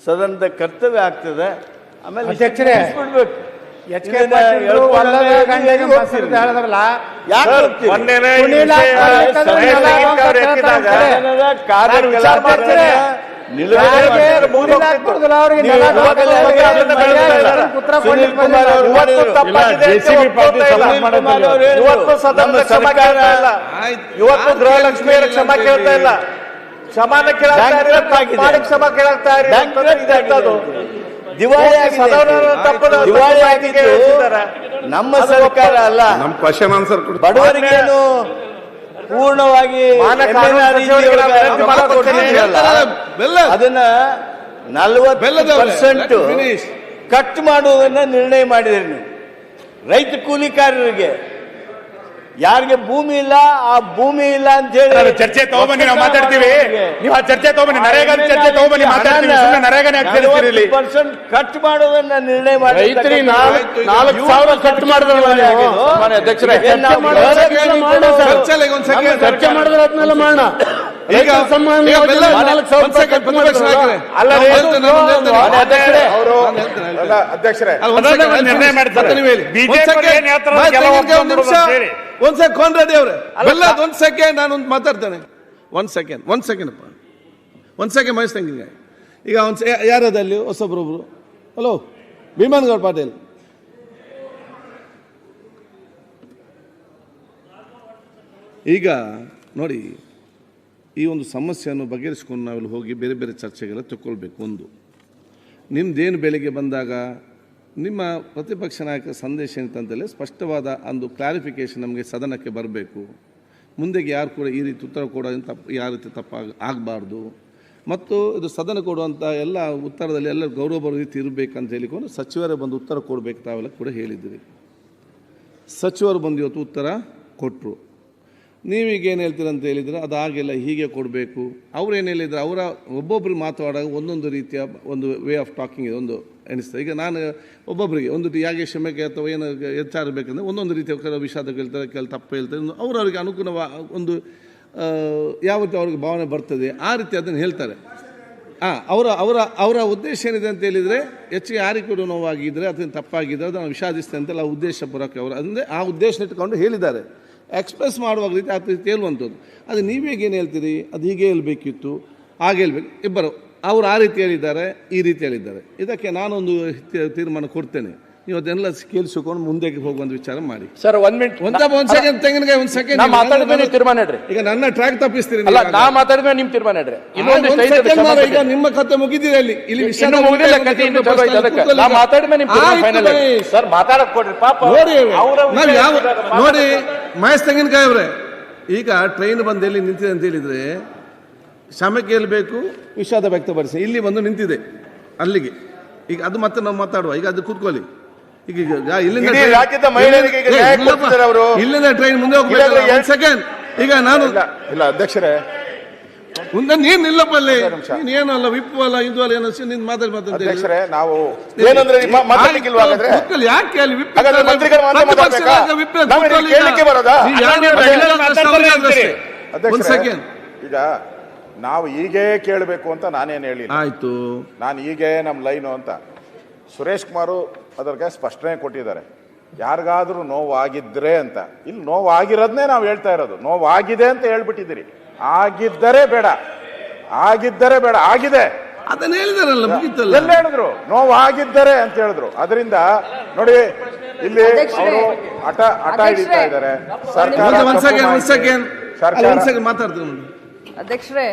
ಸದನದ ಕರ್ತವ್ಯ ಆಗ್ತದೆ. ಆಮೇಲೆ ಬಿಡ್ಬೇಕು. ಇವತ್ತು ಗೃಹಲಕ್ಷ್ಮಿಯರ ಕ್ಷಮಾ ಕೇಳ್ತಾ ಇಲ್ಲ, ಕ್ಷಮಾನ ಕ್ಷಮಾ ಕೇಳ್ತಾ ದಿವಾಳಿ ಆಗಿತ್ತು ನಮ್ಮ ಸರ್ಕಾರ ಅಲ್ಲ. ಬಡವರಿಗೇನು ಪೂರ್ಣವಾಗಿ ಅದನ್ನ 40% ಕಟ್ ಮಾಡುವುದನ್ನ ನಿರ್ಣಯ ಮಾಡಿದ್ರಿ ನೀವು. ರೈತ ಕೂಲಿಕಾರರಿಗೆ ಯಾರಿಗೆ ಭೂಮಿ ಇಲ್ಲ ಆ ಭೂಮಿ ಇಲ್ಲ ಅಂತ ಹೇಳಿ ಚರ್ಚೆ ತಗೊಂಬನ್ನಿ, ನಾವು ಮಾತಾಡ್ತೀವಿ. ನೀವು ಆ ಚರ್ಚೆ ತಗೊಂಬನ್ನಿ, ನರೇಗಾ ಚರ್ಚೆ ತಗೊಂಬನ್ನಿ, ಮಾತಾಡ್ತೀವಿ. 40% ಕಟ್ ಮಾಡೋದನ್ನ ನಿರ್ಣಯ ಮಾಡಿ. ರೈತರಿ 4,000 ಕಟ್ ಮಾಡಿದ್ರೆ ಚರ್ಚೆ ಮಾಡಿದ್ರೆ ಅದನ್ನೆಲ್ಲ ಮಾಡೋಣ. ಅಧ್ಯಕ್ಷರೇ, ನಿರ್ಣಯ ಮಾಡ್ತಾರೆ. ಒಂದ್ ಸೆಕೆಂಡ್ ರೆಡ್ಡಿ ಅವ್ರೆ, ಒಂದ್ ಸೆಕೆಂಡ್ ನಾನು ಮಾತಾಡ್ತೇನೆ. ಒಂದ್ ಸೆಕೆಂಡ್ ಅಪ್ಪ, ಒಂದ್ ಸೆಕೆಂಡ್ ಮಹೇಶ್ ತಂಗಿಗೆ. ಈಗ ಯಾರದಲ್ಲಿ ಹೊಸಬ್ರೊಬ್ರು, ಹಲೋ ಭೀಮನ್ಗೌಡ ಪಾಟೀಲ್. ಈಗ ನೋಡಿ, ಈ ಒಂದು ಸಮಸ್ಯೆಯನ್ನು ಬಗೆಹರಿಸ್ಕೊಂಡು ನಾವೆಲ್ಲ ಹೋಗಿ ಬೇರೆ ಬೇರೆ ಚರ್ಚೆಗೆಲ್ಲ ತಗೊಳ್ಬೇಕು. ಒಂದು ನಿಮ್ದೇನು ಬೆಳಿಗ್ಗೆ ಬಂದಾಗ ನಿಮ್ಮ ಪ್ರತಿಪಕ್ಷ ನಾಯಕ ಸಂದೇಶ ಅಂತಂತಲೇ ಸ್ಪಷ್ಟವಾದ ಒಂದು ಕ್ಲಾರಿಫಿಕೇಷನ್ ನಮಗೆ ಸದನಕ್ಕೆ ಬರಬೇಕು. ಮುಂದೆಗೆ ಯಾರು ಕೂಡ ಈ ರೀತಿ ಉತ್ತರ ಕೊಡೋದು ಯಾವ ರೀತಿ ಆಗಬಾರ್ದು. ಮತ್ತು ಇದು ಸದನ ಕೊಡುವಂಥ ಎಲ್ಲ ಉತ್ತರದಲ್ಲಿ ಎಲ್ಲ ಗೌರವ ಬರೋ ರೀತಿ ಇರಬೇಕಂತ ಹೇಳಿಕೊಂಡು ಸಚಿವರೇ ಬಂದು ಉತ್ತರ ಕೊಡಬೇಕು ತಾವೆಲ್ಲ ಕೂಡ ಹೇಳಿದ್ದೀರಿ. ಸಚಿವರು ಬಂದು ಇವತ್ತು ಉತ್ತರ ಕೊಟ್ಟರು. ನೀವೀಗೇನು ಹೇಳ್ತೀರಂತ ಹೇಳಿದರೆ ಅದು ಹಾಗೆಲ್ಲ ಹೀಗೆ ಕೊಡಬೇಕು. ಅವ್ರೇನು ಹೇಳಿದ್ರು, ಅವರ ಒಬ್ಬೊಬ್ಬರು ಮಾತಾಡೋದು ಒಂದೊಂದು ರೀತಿಯ ಒಂದು ವೇ ಆಫ್ ಟಾಕಿಂಗ್ ಇದೆ, ಒಂದು ಎಣಿಸ್ತದೆ. ಈಗ ನಾನು ಒಬ್ಬೊಬ್ಬರಿಗೆ ಒಂದು ಯಾಕೆ ಕ್ಷಮೆಗೆ ಅಥವಾ ಏನು ಎಚ್ಚಾರ ಬೇಕಂದ್ರೆ ಒಂದೊಂದು ರೀತಿಯ ಕೆಲವು ವಿಷಾದ ಕೇಳ್ತಾರೆ, ಕೆಲವು ತಪ್ಪು ಹೇಳ್ತಾರೆ, ಅವರವರಿಗೆ ಅನುಕೂಲವಾಗಿ ಒಂದು ಯಾವ ರೀತಿ ಅವ್ರಿಗೆ ಭಾವನೆ ಬರ್ತದೆ ಆ ರೀತಿ ಅದನ್ನು ಹೇಳ್ತಾರೆ. ಅವರ ಅವರ ಅವರ ಉದ್ದೇಶ ಏನಿದೆ ಅಂತ ಹೇಳಿದರೆ ಹೆಚ್ಚಿಗೆ ಯಾರಿಗೆ ಕೂಡ ನೋವಾಗಿದ್ದರೆ ಅದನ್ನು ತಪ್ಪಾಗಿದ್ದರೆ ಅದನ್ನು ವಿಷಾದಿಸ್ತೇನೆ ಅಂತೆಲ್ಲ ಉದ್ದೇಶಪೂರ್ವಕ ಅವರು ಅಂದರೆ ಆ ಉದ್ದೇಶ ಇಟ್ಕೊಂಡು ಹೇಳಿದ್ದಾರೆ. ಎಕ್ಸ್ಪ್ರೆಸ್ ಮಾಡುವ ರೀತಿ ಆ ರೀತಿ ಹೇಳುವಂಥದ್ದು. ಅದು ನೀವೇಗೇನು ಹೇಳ್ತೀರಿ, ಅದು ಹೀಗೆ ಹೇಳ್ಬೇಕಿತ್ತು, ಹಾಗೆ ಹೇಳ್ಬೇಕು. ಇಬ್ಬರು ಅವರು ಆ ರೀತಿ ಹೇಳಿದ್ದಾರೆ, ಈ ರೀತಿ ಹೇಳಿದ್ದಾರೆ. ಇದಕ್ಕೆ ನಾನೊಂದು ತೀರ್ಮಾನ ಕೊಡ್ತೇನೆ. ನೀವು ಅದನ್ನೆಲ್ಲ ಕೇಳಿಸಿಕೊಂಡು ಮುಂದೆ ಹೋಗುವಂತ ವಿಚಾರ ಮಾಡಿ. ಸರ್ 1 ಮಿನಿಟ್ ಒಂದ್ ಸೆಕೆಂಡ್ ತೆಂಗಿನಕಾಯಿ 1 ಸೆಕೆಂಡ್ ತೀರ್ಮಾನ ಇಡ್ರಿ. ಈಗ ನನ್ನ ಟ್ರ್ಯಾಕ್ ತಪ್ಪಿಸ್ತೀರಿ. ನಾ ಮಾತಾಡಿದ್ರೆ ನಿಮ್ ತೀರ್ಮಾನ ಇಡ್ರಿ. ಈಗ ನಿಮ್ಮ ಕತೆ ಮುಗಿದಿದೆ ಅಲ್ಲಿ. ಇಲ್ಲಿ ವಿಷಯ ಸರ್ ಮಾತಾಡಕ್ ಕೊಡ್ರಿ ಪಾಪ. ನೋಡಿ ಮಹೇಶ್ ತೆಂಗಿನಕಾಯಿ ಅವರೇ, ಈಗ ಟ್ರೈನ್ ಬಂದು ಎಲ್ಲಿ ನಿಂತಿದೆ ಅಂತ ಹೇಳಿದ್ರೆ ಕ್ಷಮೆ ಕೇಳಬೇಕು, ವಿಷಾದ ವ್ಯಕ್ತಪಡಿಸಿ. ಇಲ್ಲಿ ಬಂದು ನಿಂತಿದೆ ಅಲ್ಲಿಗೆ. ಈಗ ಅದು ಮತ್ತೆ ನಾವು ಮಾತಾಡುವ. ಈಗ ಅದು ಕೂತ್ಕೊಳ್ಳಿ. ಈಗ ಇಲ್ಲಿಂದ ಟ್ರೈನ್ ಮುಂದೆ ಹೋಗ್ಬೇಕು. 1 ಸೆಕೆಂಡ್. ಈಗ ನಾನು ಇಲ್ಲ ಅಧ್ಯಕ್ಷರೇ, ಮುಂದೆ ನೀನ್ ನಿಲ್ಲಪ್ಪಲ್ಲಿ. ಏನು ಅಲ್ಲ, ವಿಪ್ ಅಲ್ಲ, ಇದು ಅಲ್ಲ, ಏನು ನಿನ್ ಮಾತಾಡಿ ಅಧ್ಯಕ್ಷರೇ, ನಾವು ಯಾಕೆ ಅಲ್ಲಿ ವಿಪ್ ಒಂದು ಸೆಕೆಂಡ್. ಈಗ ನಾವು ಹೀಗೆ ಕೇಳಬೇಕು ಅಂತ ನಾನೇನು ಹೇಳಿ ಆಯ್ತು, ನಾನು ಹೀಗೆ ನಮ್ಮ ಲೈನು ಅಂತ. ಸುರೇಶ್ ಕುಮಾರ್ ಅದಕ್ಕೆ ಸ್ಪಷ್ಟನೆ ಕೊಟ್ಟಿದ್ದಾರೆ, ಯಾರಿಗಾದ್ರೂ ನೋವಾಗಿದ್ರೆ ಅಂತ. ಇಲ್ಲಿ ನೋವಾಗಿರೋದನ್ನೇ ನಾವು ಹೇಳ್ತಾ ಇರೋದು. ನೋವಾಗಿದೆ ಅಂತ ಹೇಳ್ಬಿಟ್ಟಿದ್ದೀರಿ. ಆಗಿದ್ದರೆ ಬೇಡ, ಆಗಿದ್ದರೆ ಬೇಡ, ಆಗಿದೆ ಅದನ್ನ ಹೇಳಿದಾರಲ್ಲ, ಮುಗಿತಲ್ಲ. ಎಲ್ಲ ಹೇಳಿದ್ರು ನೋವಾಗಿದ್ದರೆ ಅಂತ ಹೇಳಿದ್ರು. ಅದರಿಂದ ನೋಡಿ ಇಲ್ಲಿ ಅವರು ಹಠ ಹಿಡಿತಾ ಇದ್ದಾರೆ. ಮಾತಾಡ್ತೀನಿ ಅಧ್ಯಕ್ಷರೇ,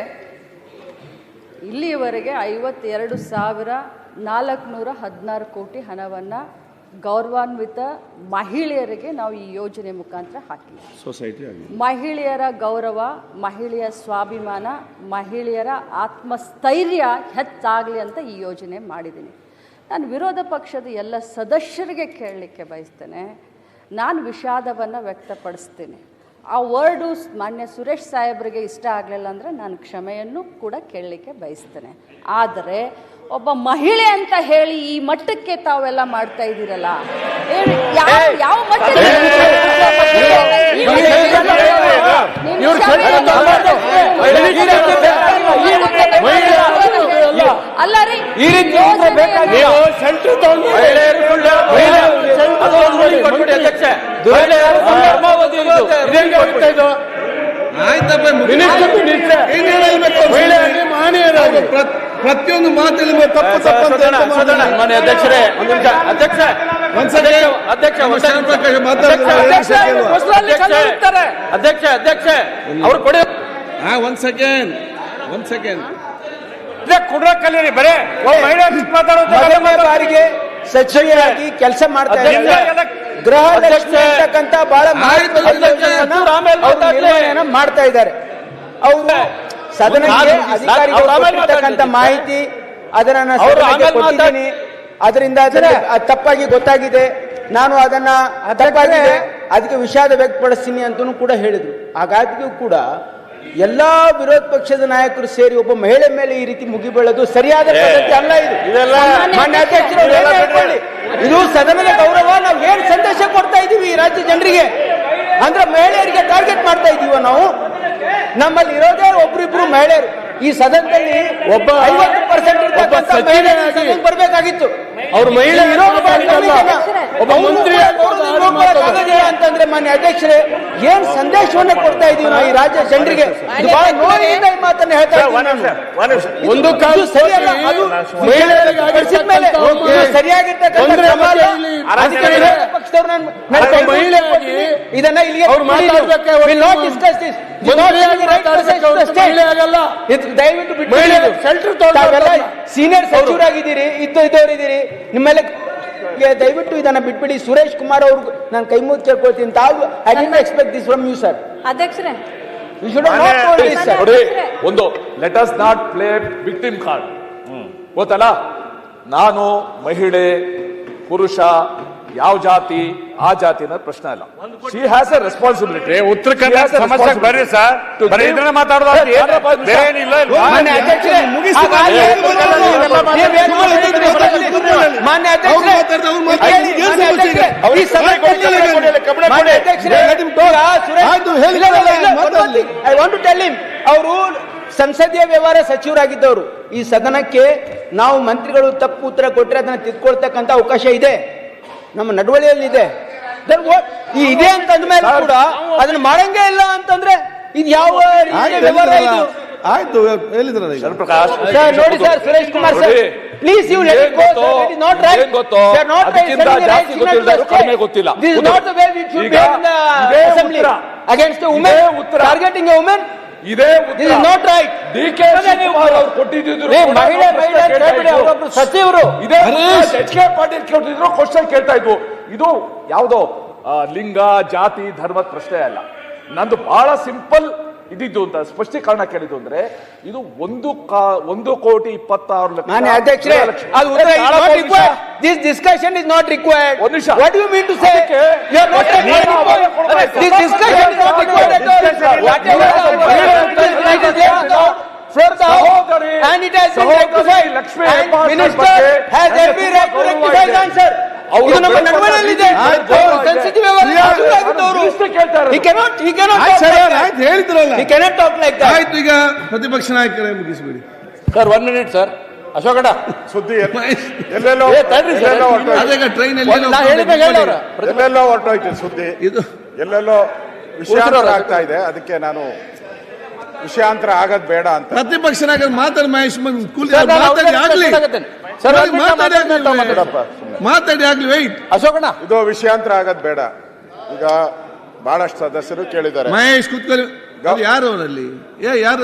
ಇಲ್ಲಿಯವರೆಗೆ 52,416 ಕೋಟಿ ಹಣವನ್ನು ಗೌರವಾನ್ವಿತ ಮಹಿಳೆಯರಿಗೆ ನಾವು ಈ ಯೋಜನೆ ಮುಖಾಂತರ ಹಾಕಿದ್ದೀವಿ. ಸೊಸೈಟಿ ಮಹಿಳೆಯರ ಗೌರವ, ಮಹಿಳೆಯ ಸ್ವಾಭಿಮಾನ, ಮಹಿಳೆಯರ ಆತ್ಮಸ್ಥೈರ್ಯ ಹೆಚ್ಚಾಗಲಿ ಅಂತ ಈ ಯೋಜನೆ ಮಾಡಿದ್ದೀನಿ. ನಾನು ವಿರೋಧ ಪಕ್ಷದ ಎಲ್ಲ ಸದಸ್ಯರಿಗೆ ಕೇಳಲಿಕ್ಕೆ ಬಯಸ್ತೇನೆ. ನಾನು ವಿಷಾದವನ್ನು ವ್ಯಕ್ತಪಡಿಸ್ತೇನೆ. ಆ ವರ್ಡು ಮಾನ್ಯ ಸುರೇಶ್ ಸಾಹೇಬರಿಗೆ ಇಷ್ಟ ಆಗಲಿಲ್ಲ ಅಂದರೆ ನಾನು ಕ್ಷಮೆಯನ್ನು ಕೂಡ ಕೇಳಲಿಕ್ಕೆ ಬಯಸ್ತೇನೆ. ಆದರೆ ಒಬ್ಬ ಮಹಿಳೆ ಅಂತ ಹೇಳಿ ಈ ಮಟ್ಟಕ್ಕೆ ತಾವೆಲ್ಲ ಮಾಡ್ತಾ ಇದ್ದೀರಲ್ಲ, ಯಾವ ಮಟ್ಟಕ್ಕೆ ಅಲ್ಲ ರೀ, ಪ್ರತಿಯೊಂದು ಮಾತಲ್ಲಿ ತಪ್ಪು ಅಧ್ಯಕ್ಷರೇ ಅವ್ರು ಕೊಡಿ. 1 ಸೆಕೆಂಡ್ ಕುಡ್ರ ಕಲೀರಿ. ಬರೇ ಬಾರಿಗೆ ಸಚಿವರಾಗಿ ಕೆಲಸ ಮಾಡ್ತಾ ಇದ್ದಾರೆ. ಗೃಹ ಲಕ್ಷ್ಮಿ ಅಂತಕ್ಕಂಥ ಬಹಳ ಮಾಡ್ತಾ ಇದ್ದಾರೆ. ಅವರು ಸದನಕ್ಕೆ ಅಧಿಕಾರಿಗಳು ಮಾಹಿತಿ ಅದನ್ನ ಕೊಟ್ಟಿದ್ದೀನಿ. ಅದರಿಂದ ತಪ್ಪಾಗಿ ಗೊತ್ತಾಗಿದೆ, ನಾನು ಅದನ್ನ ತಪ್ಪಾಗಿದೆ, ಅದಕ್ಕೆ ವಿಷಾದ ವ್ಯಕ್ತಪಡಿಸ್ತೀನಿ ಅಂತಲೂ ಕೂಡ ಹೇಳಿದ್ರು. ಹಾಗಾಗಿಯೂ ಕೂಡ ಎಲ್ಲಾ ವಿರೋಧ ಪಕ್ಷದ ನಾಯಕರು ಸೇರಿ ಒಬ್ಬ ಮಹಿಳೆ ಮೇಲೆ ಈ ರೀತಿ ಮುಗಿಬೀಳೋದು ಸರಿಯಾದ ಪದ್ಧತಿ ಅಲ್ಲ. ಇದು ಸದನದ ಗೌರವ. ನಾವು ಏನ್ ಸಂದೇಶ ಕೊಡ್ತಾ ಇದೀವಿ ಈ ರಾಜ್ಯ ಜನರಿಗೆ ಅಂದ್ರೆ ಮಹಿಳೆಯರಿಗೆ ಟಾರ್ಗೆಟ್ ಮಾಡ್ತಾ ಇದೀವ ನಾವು. ನಮ್ಮಲ್ಲಿ ಇರೋದೇ ಒಬ್ರಿಬ್ರು ಮಹಿಳೆಯರು. ಈ ಸದನದಲ್ಲಿ 50% ಬರ್ಬೇಕಾಗಿತ್ತು. ಅವ್ರು ಮಹಿಳೆ ಒಬ್ಬ ಮಂತ್ರಿ ಅಂತಂದ್ರೆ ಮಾನ್ಯ ಅಧ್ಯಕ್ಷರೇ, ಏನ್ ಸಂದೇಶವನ್ನ ಕೊಡ್ತಾ ಇದೀವಿ ನಾವು ಈ ರಾಜ್ಯ ಜನರಿಗೆ? ಬಹಳ ನೋವಿನಿಂದ ಈ ಮಾತನ್ನ ಹೇಳ್ತಾ ಇದ್ದೀನಿ. ಒಂದು ಕಾಲು ಸರಿಯಲ್ಲ, ಅದು ಸರಿಯಾಗಿರ್ತಕ್ಕಂಥ ಇದನ್ನ ಇಲ್ಲಿಗೆ ದಯವಿಟ್ಟು ಸೀನಿಯರ್ ಸಚಿವರಾಗಿದ್ದೀರಿ, ಇದ್ದವರಿದ್ದೀರಿ, ನಿಮ್ಮೆಲ್ಲ ದಯವಿಟ್ಟು ಇದನ್ನ ಬಿಟ್ಬಿಡಿ. ಸುರೇಶ್ ಕುಮಾರ್ ಅವ್ರಿಗೆ ನಾನು ಕೈ ಮುಗಿದು ಕೇಳ್ಕೊಳ್ತೀನಿ. ತಾವು I did not expect this from you sir. ಅಧ್ಯಕ್ಷರೇ, ಒಂದು let us not play victim card. ಗೊತ್ತಲ್ಲ, ನಾನು ಮಹಿಳೆ, ಪುರುಷ, ಯಾವ ಜಾತಿ ಆ ಜಾತಿ ಅನ್ನೋದು ಪ್ರಶ್ನೆ ಅಲ್ಲ. She has A responsibility. Uttara Kannada ಸಮಸ್ಯೆ ಬರ್ರಿ ಸರ್, ಬರೀ ಇದನ್ನ ಮಾತಾಡೋದು ಬೇರೆ ಏನಿಲ್ಲ. ಮಾನ್ಯ ಅಧ್ಯಕ್ಷರೇ, ಅವರು ಸಂಸದೀಯ ವ್ಯವಹಾರ ಸಚಿವರಾಗಿದ್ದವರು. ಈ ಸದನಕ್ಕೆ ನಾವು ಮಂತ್ರಿಗಳು ತಪ್ಪು ಉತ್ತರ ಕೊಟ್ಟರೆ ಅದನ್ನ ತಿದ್ಕೊಳ್ತಕ್ಕಂಥ ಅವಕಾಶ ಇದೆ, ನಮ್ಮ ನಡವಳಿಕೆಯಲ್ಲಿದೆ. ಇದೆ ಅಂತಂದ್ಮೇಲೆ ಕೂಡ ಅದನ್ನ ಮಾಡಂಗೇ ಇಲ್ಲ ಅಂತಂದ್ರೆ ಇದು ಯಾವ ವ್ಯವಹಾರ ಇದು? ಆಯ್ತು ಹೇಳಿದ್ರ ಪ್ರಕಾಶ್ ನೋಡಿ sir, Suresh Kumar sir, please you let it go sir. It is not right. They are not ಗೊತ್ತಿಲ್ಲ. This is not the way we should be in the assembly against a woman, targeting a woman. ಇದೇ this is not right. DK Shivakumar ಅವರು ಕೊಟ್ಟಿದ್ರು, ಮಹಿಳೆ ಸಚಿವರು ಇದೇ H K Patil ಕೊಟ್ಟಿದ್ರು, question ಕೇಳ್ತಾ ಇದ್ವು. ಇದು ಯಾವುದೋ ಲಿಂಗ ಜಾತಿ ಧರ್ಮದ ಪ್ರಶ್ನೆ ಅಲ್ಲ. ನಂದು ಬಹಳ ಸಿಂಪಲ್ ಇದಿದ್ದು ಅಂತ ಸ್ಪಷ್ಟೀಕರಣ ಕೇಳಿದ್ದು ಅಂದ್ರೆ ಇದು 1,26,00,000. ಮಾನ್ಯ ಅಧ್ಯಕ್ಷರೇ, this discussion is not required. ಒಂದು ನಿಮಿಷ. What you mean to say? You are not this discussion is not required at all. From the house, and it has been rectified. And minister has every right to rectify the answer. ಇದು ನಮ್ಮ ನಡವಳಿಕೆಯಲ್ಲಿದೆ. Sensitive ಆಗಿದ್ದವರು. He cannot ಹೇಳಿದ್ರಲ್ಲ, he cannot talk like that. ಆಯ್ತು, ಈಗ ಪ್ರತಿಪಕ್ಷ ನಾಯಕರೇ ಮುಗಿಸ್ಬಿಡಿ sir. 1 minute sir. ಅಶೋಕಣ್ಣ ಸುದ್ದಿ ಎಲ್ಲೆಲ್ಲೋ ಹೊರಟೋಯ್ತು ಸುದ್ದಿ, ಇದು ಎಲ್ಲೆಲ್ಲೋ ವಿಷಯಾಂತರ ಆಗ್ತಾ ಇದೆ. ಅದಕ್ಕೆ ನಾನು ವಿಷಯಾಂತರ ಆಗದ್ ಬೇಡ ಅಂತ ಪ್ರತಿಪಕ್ಷ ನಾಯಕರು ಮಾತಾಡಿ ಮಹೇಶ್ ಮಾತಾಡಿ ಆಗ್ಲಿ ವೈಟ್ ಅಶೋಕಣ್ಣ. ಇದು ವಿಷಯಾಂತರ ಆಗದ್ ಬೇಡ. ಈಗ ಬಹಳಷ್ಟು ಸದಸ್ಯರು ಕೇಳಿದ್ದಾರೆ. ಮಹೇಶ್ ಕೂತ್ಕೊಳ್ಳಿ. ಯಾರು ಅವರಲ್ಲಿ? ಯಾರು?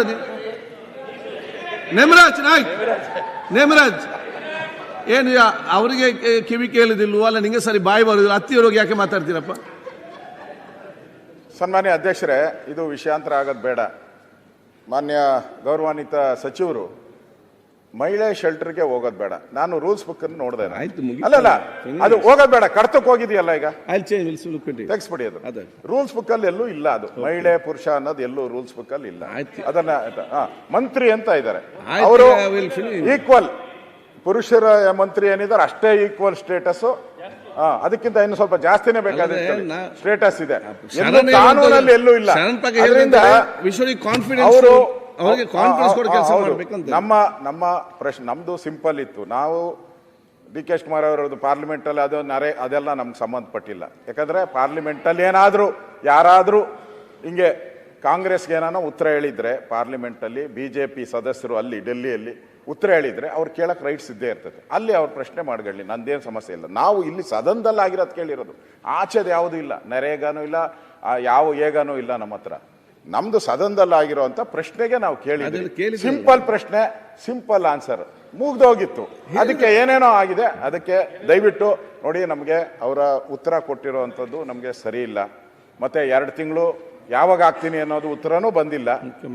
ನೇಮರಾಜ್ ನಾಯ್ಕ್. ನೇಮರಾಜ್ ಏನು ಅವರಿಗೆ ಕಿವಿ ಕೇಳುದಿಲ್ವೋ? ಅಲ್ಲ ನಿಂಗೆ ಸರಿ ಬಾಯಿ ಬರುದಿಲ್ಲ, ಹತ್ತಿರೋಗಿ ಯಾಕೆ ಮಾತಾಡ್ತೀರಪ್ಪ? ಸನ್ಮಾನ್ಯ ಅಧ್ಯಕ್ಷರೇ, ಇದು ವಿಷಯಾಂತರ ಆಗದ್ ಬೇಡ. ಮಾನ್ಯ ಗೌರವಾನ್ವಿತ ಸಚಿವರು ಮಹಿಳೆ ಶೆಲ್ಟರ್ಗೆ ಹೋಗೋದು ಬೇಡ. ನಾನು ರೂಲ್ಸ್ ಬುಕ್ ಅನ್ನು ನೋಡಿದೆ. ಅಲ್ಲಲ್ಲ, ಅದು ಹೋಗೋದು ಬೇಡ. ಕರ್ತಕ್ಕೆ ಹೋಗಿದೆಯಲ್ಲ, ಈಗ ತೆಗಿಸ್ಬಿಡಿ. ಅದು ರೂಲ್ಸ್ ಬುಕ್ ಅಲ್ಲಿ ಎಲ್ಲೂ ಇಲ್ಲ. ಅದು ಮಹಿಳೆ ಪುರುಷ ಅನ್ನೋದು ಎಲ್ಲೂ ರೂಲ್ಸ್ ಬುಕ್ ಅಲ್ಲಿ ಇಲ್ಲ. ಅದನ್ನ ಮಂತ್ರಿ ಅಂತ ಇದ್ದಾರೆ ಅವರು, ಈಕ್ವಲ್ ಪುರುಷರ ಮಂತ್ರಿ ಏನಿದ್ದಾರೆ ಅಷ್ಟೇ ಈಕ್ವಲ್ ಸ್ಟೇಟಸ್. ಅದಕ್ಕಿಂತ ಇನ್ನು ಸ್ವಲ್ಪ ಜಾಸ್ತಿನೇ ಬೇಕಾದ್ರೆ ಸ್ಟೇಟಸ್ ಇದೆ, ಕಾನೂನಲ್ಲಿ ಎಲ್ಲೂ ಇಲ್ಲ. ಅದರಿಂದ ಅವರು ನಮ್ಮ ಪ್ರಶ್ನೆ ನಮ್ದು ಸಿಂಪಲ್ ಇತ್ತು. ನಾವು ಡಿ ಕೆ ಶಿವಕುಮಾರ್ ಅವರದ್ದು ಪಾರ್ಲಿಮೆಂಟ್ ಅಲ್ಲಿ ಅದೆಲ್ಲ ನಮ್ಗೆ ಸಂಬಂಧಪಟ್ಟಿಲ್ಲ. ಯಾಕಂದ್ರೆ ಪಾರ್ಲಿಮೆಂಟ್ ಅಲ್ಲಿ ಏನಾದ್ರು ಯಾರಾದ್ರೂ ಹಿಂಗೆ ಕಾಂಗ್ರೆಸ್ಗೆ ಏನಾನ ಉತ್ತರ ಹೇಳಿದ್ರೆ ಪಾರ್ಲಿಮೆಂಟ್ ಅಲ್ಲಿ ಬಿಜೆಪಿ ಸದಸ್ಯರು ಅಲ್ಲಿ ಡೆಲ್ಲಿಯಲ್ಲಿ ಉತ್ತರ ಹೇಳಿದ್ರೆ ಅವ್ರು ಕೇಳಕ್ ರೈಟ್ಸ್ ಇದ್ದೇ ಇರ್ತದೆ. ಅಲ್ಲಿ ಅವ್ರ ಪ್ರಶ್ನೆ ಮಾಡ್ಕೊಳ್ಳಿ, ನಂದೇನು ಸಮಸ್ಯೆ ಇಲ್ಲ. ನಾವು ಇಲ್ಲಿ ಸದನದಲ್ಲಿ ಆಗಿರೋದು ಕೇಳಿರೋದು, ಆಚೆದು ಯಾವುದೂ ಇಲ್ಲ. ನರೇಗಾನೂ ಇಲ್ಲ, ಯಾವ ಏಗಾನೂ ಇಲ್ಲ ನಮ್ಮ ಹತ್ರ. ನಮ್ದು ಸದನದಲ್ಲಿ ಆಗಿರುವಂತ ಪ್ರಶ್ನೆಗೆ ನಾವು ಕೇಳಿದ್ವಿ. ಸಿಂಪಲ್ ಪ್ರಶ್ನೆ, ಸಿಂಪಲ್ ಆನ್ಸರ್, ಮುಗ್ದೋಗಿತ್ತು. ಅದಕ್ಕೆ ಏನೇನೋ ಆಗಿದೆ. ಅದಕ್ಕೆ ದಯವಿಟ್ಟು ನೋಡಿ, ನಮಗೆ ಅವರ ಉತ್ತರ ಕೊಟ್ಟಿರೋವಂಥದ್ದು ನಮಗೆ ಸರಿ ಇಲ್ಲ. ಮತ್ತೆ 2 ತಿಂಗಳು ಯಾವಾಗ ಆಗ್ತೀನಿ ಅನ್ನೋದು ಉತ್ತರನೂ ಬಂದಿಲ್ಲ.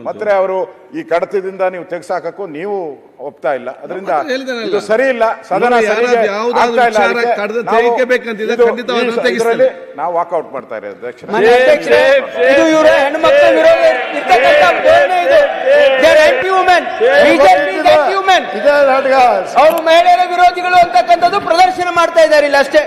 ಮತ್ತೆ ಅವರು ಈ ಕಡತದಿಂದ ನೀವು ತೆಗ್ಸಾಕಕ್ಕೂ ನೀವು ಒಪ್ತಾ ಇಲ್ಲ. ಅದರಿಂದ ಇದು ಸರಿ ಇಲ್ಲ. ಸದನ ನಾವು ವಾಕೌಟ್ ಮಾಡ್ತಾ ಇರೋದು ಅಧ್ಯಕ್ಷ. ಅವರು ಮಹಿಳೆಯರ ವಿರೋಧಿಗಳು ಅಂತಕ್ಕಂಥದ್ದು ಪ್ರದರ್ಶನ ಮಾಡ್ತಾ ಇದ್ದಾರೆ ಇಲ್ಲ ಅಷ್ಟೇ.